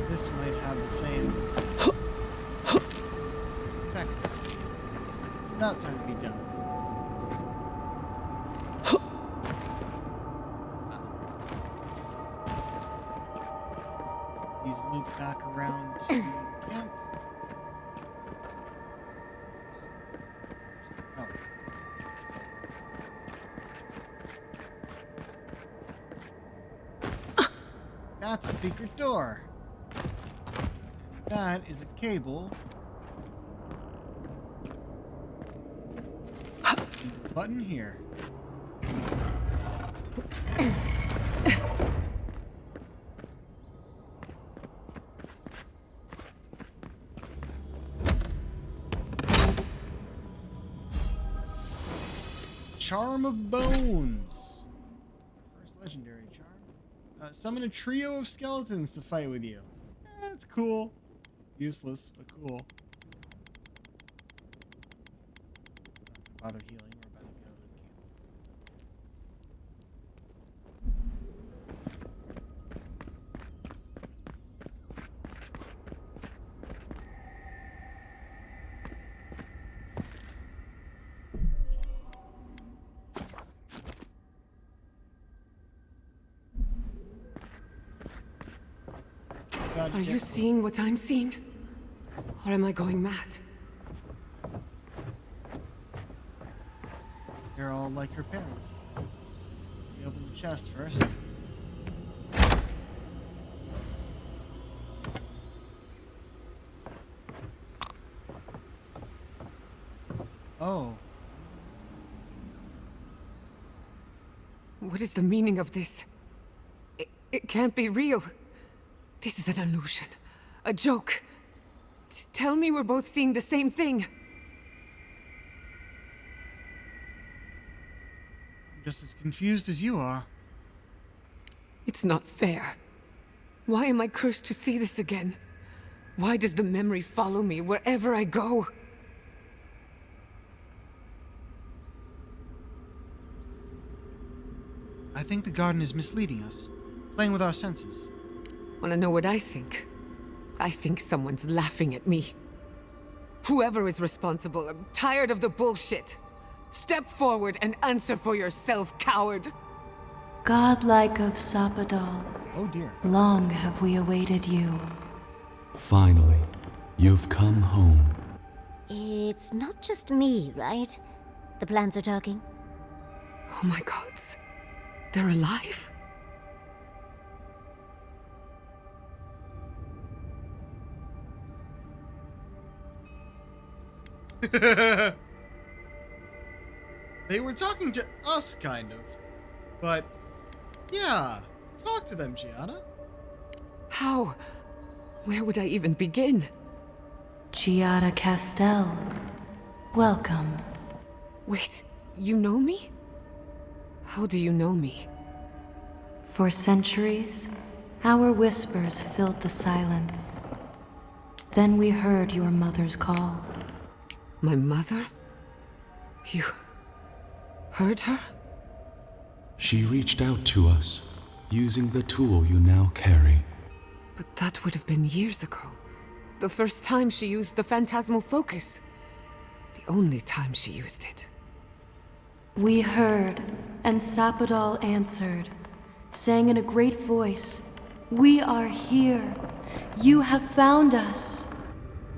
This might have the same effect. About time to be done. These loop back around to the camp. Oh. That's a secret door. That is a cable. Button here. Charm of Bones. First legendary charm. Summon a trio of skeletons to fight with you. That's cool. Useless, but cool. Bother healing. We're about to go to camp. Are you seeing what I'm seeing? Or am I going mad? You're all like your parents. You open the chest first. Oh. What is the meaning of this? It can't be real. This is an illusion. A joke. Tell me we're both seeing the same thing. I'm just as confused as you are. It's not fair. Why am I cursed to see this again? Why does the memory follow me wherever I go? I think the garden is misleading us, playing with our senses. Wanna know what I think? I think someone's laughing at me. Whoever is responsible, I'm tired of the bullshit. Step forward and answer for yourself, coward! Godlike of Sapadal. Oh dear. Long have we awaited you. Finally, you've come home. It's not just me, right? The plants are talking. Oh my gods. They're alive? They were talking to us, kind of. But, yeah. Talk to them, Giada. How? Where would I even begin? Giada Castell. Welcome. Wait, you know me? How do you know me? For centuries, our whispers filled the silence. Then we heard your mother's call. My mother? You heard her? She reached out to us, using the tool you now carry. But that would have been years ago. The first time she used the phantasmal focus. The only time she used it. We heard, and Sapadal answered, saying in a great voice, "We are here. You have found us."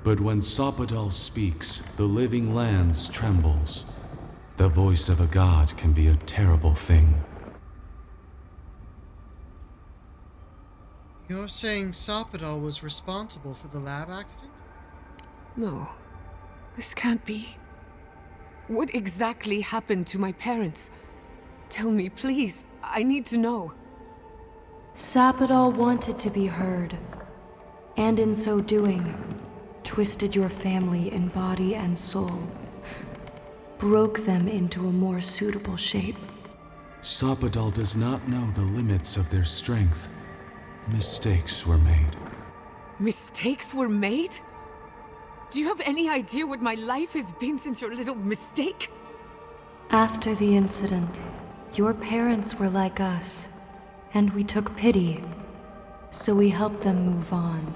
But when Sapadal speaks, the living lands trembles. The voice of a god can be a terrible thing. You're saying Sapadal was responsible for the lab accident? No. This can't be. What exactly happened to my parents? Tell me, please. I need to know. Sapadal wanted to be heard, and in so doing, twisted your family in body and soul, broke them into a more suitable shape. Sapadal does not know the limits of their strength. Mistakes were made. Mistakes were made? Do you have any idea what my life has been since your little mistake? After the incident, your parents were like us, and we took pity, so we helped them move on,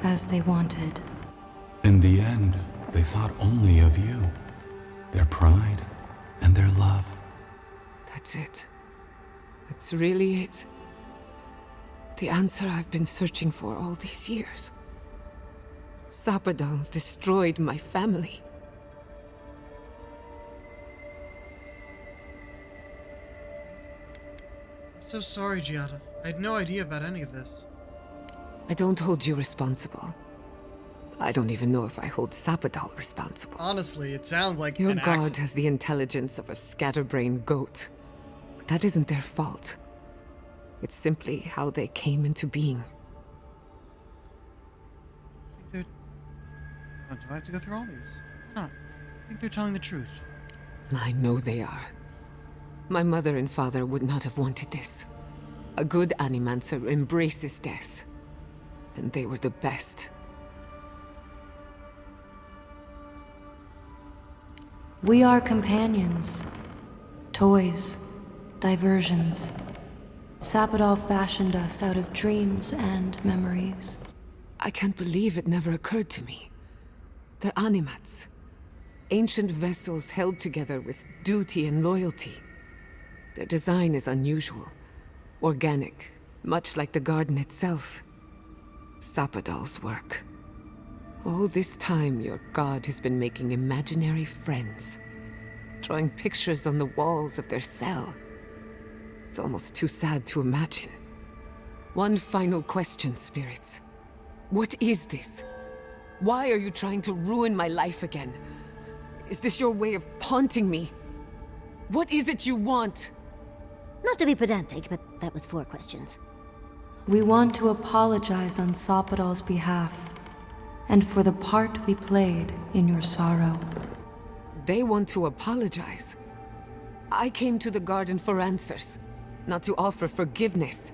as they wanted. In the end, they thought only of you, their pride, and their love. That's it. That's really it. The answer I've been searching for all these years. Sapadal destroyed my family. I'm so sorry, Giada. I had no idea about any of this. I don't hold you responsible. I don't even know if I hold Sapadal responsible. Honestly, it sounds like Your an god accident. has the intelligence of a scatterbrained goat. But that isn't their fault. It's simply how they came into being. Do I have to go through all these? No, I think they're telling the truth. I know they are. My mother and father would not have wanted this. A good Animancer embraces death. And they were the best. We are companions. Toys. Diversions. Sapodal fashioned us out of dreams and memories. I can't believe it never occurred to me. They're animats. Ancient vessels held together with duty and loyalty. Their design is unusual. Organic, much like the garden itself. Sapodal's work. All this time, your god has been making imaginary friends. Drawing pictures on the walls of their cell. It's almost too sad to imagine. One final question, spirits. What is this? Why are you trying to ruin my life again? Is this your way of haunting me? What is it you want? Not to be pedantic, but that was 4 questions. We want to apologize on Sapodal's behalf, and for the part we played in your sorrow. They want to apologize. I came to the garden for answers, not to offer forgiveness.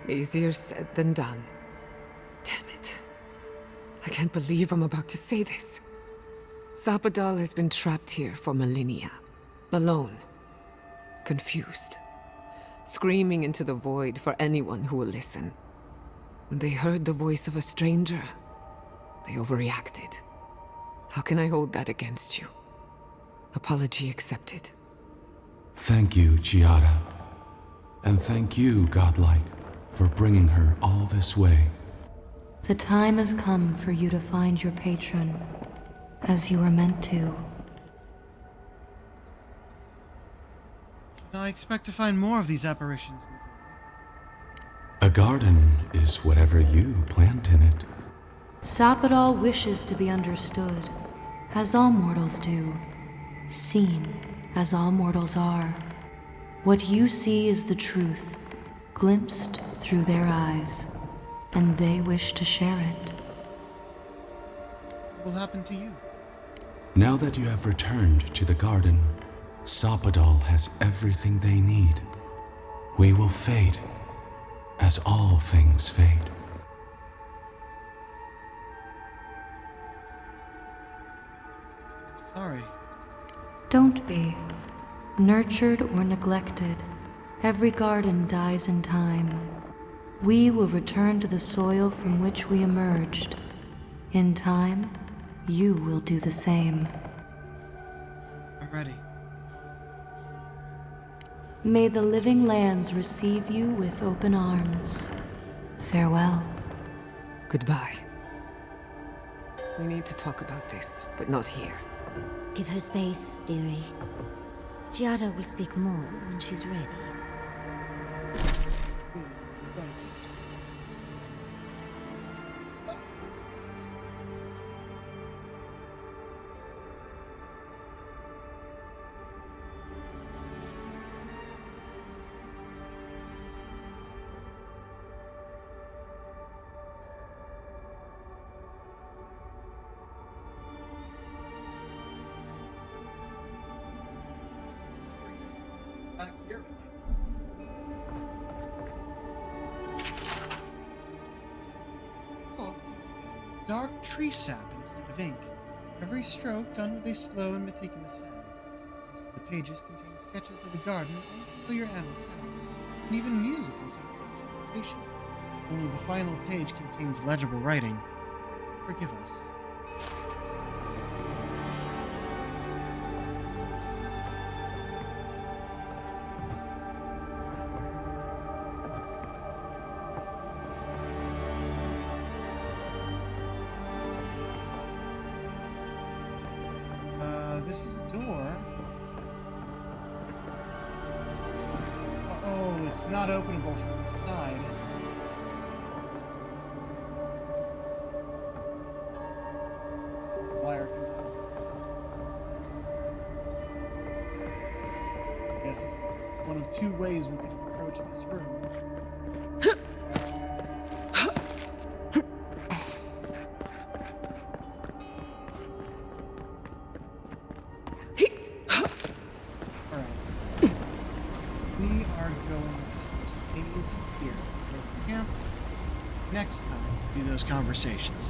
Easier said than done. Damn it. I can't believe I'm about to say this. Sapodal has been trapped here for millennia. Alone. Confused. Screaming into the void for anyone who will listen. When they heard the voice of a stranger, they overreacted. How can I hold that against you? Apology accepted. Thank you, Giada. And thank you, Godlike, for bringing her all this way. The time has come for you to find your patron, as you were meant to. I expect to find more of these apparitions. A garden is whatever you plant in it. Sapodal wishes to be understood, as all mortals do. Seen, as all mortals are. What you see is the truth, glimpsed through their eyes, and they wish to share it. What will happen to you? Now that you have returned to the garden, Sapodal has everything they need. We will fade, as all things fade. Sorry. Don't be. Nurtured or neglected, every garden dies in time. We will return to the soil from which we emerged. In time, you will do the same. I'm ready. May the living lands receive you with open arms. Farewell. Goodbye. We need to talk about this, but not here. Give her space, dearie. Giada will speak more when she's ready. Dark tree sap instead of ink. Every stroke done with a slow and meticulous hand. Most of the pages contain sketches of the garden and familiar animals, and even music in some notation. Only the final page contains legible writing. Forgive us. It's not openable from the side, is it? Wire component. I guess this is one of two ways we could approach this room. Next time, do those conversations.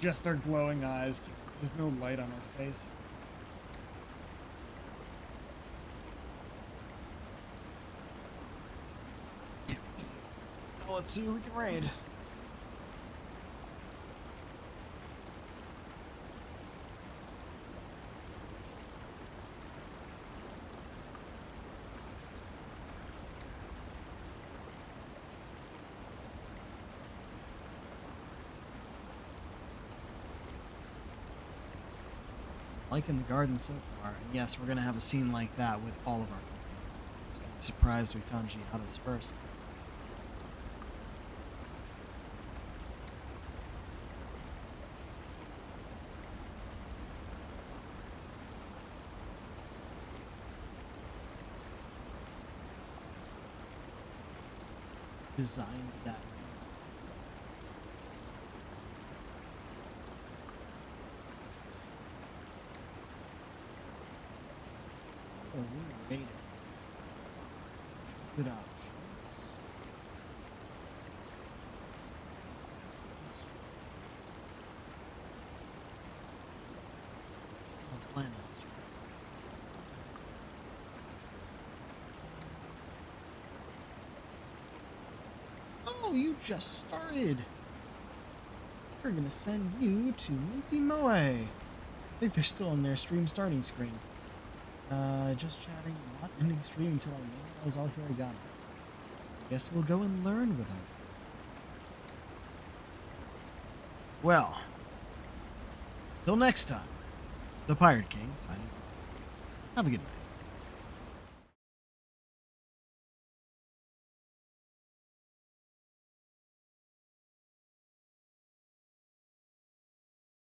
Just our glowing eyes. There's no light on our face. Now let's see who we can raid. Liking the garden so far, and yes, we're gonna have a scene like that with all of our companions. Just kinda surprised we found Giada's first. Designed that. Oh, we rated. Good options. Oh, planet. Oh, you just started. We're gonna send you to Minty Moe. I think they're still on their stream starting screen. Just chatting, not ending stream until our name knows all hiragana. Guess we'll go and learn with her. Well, till next time, it's the Pirate King signing off. Have a good night.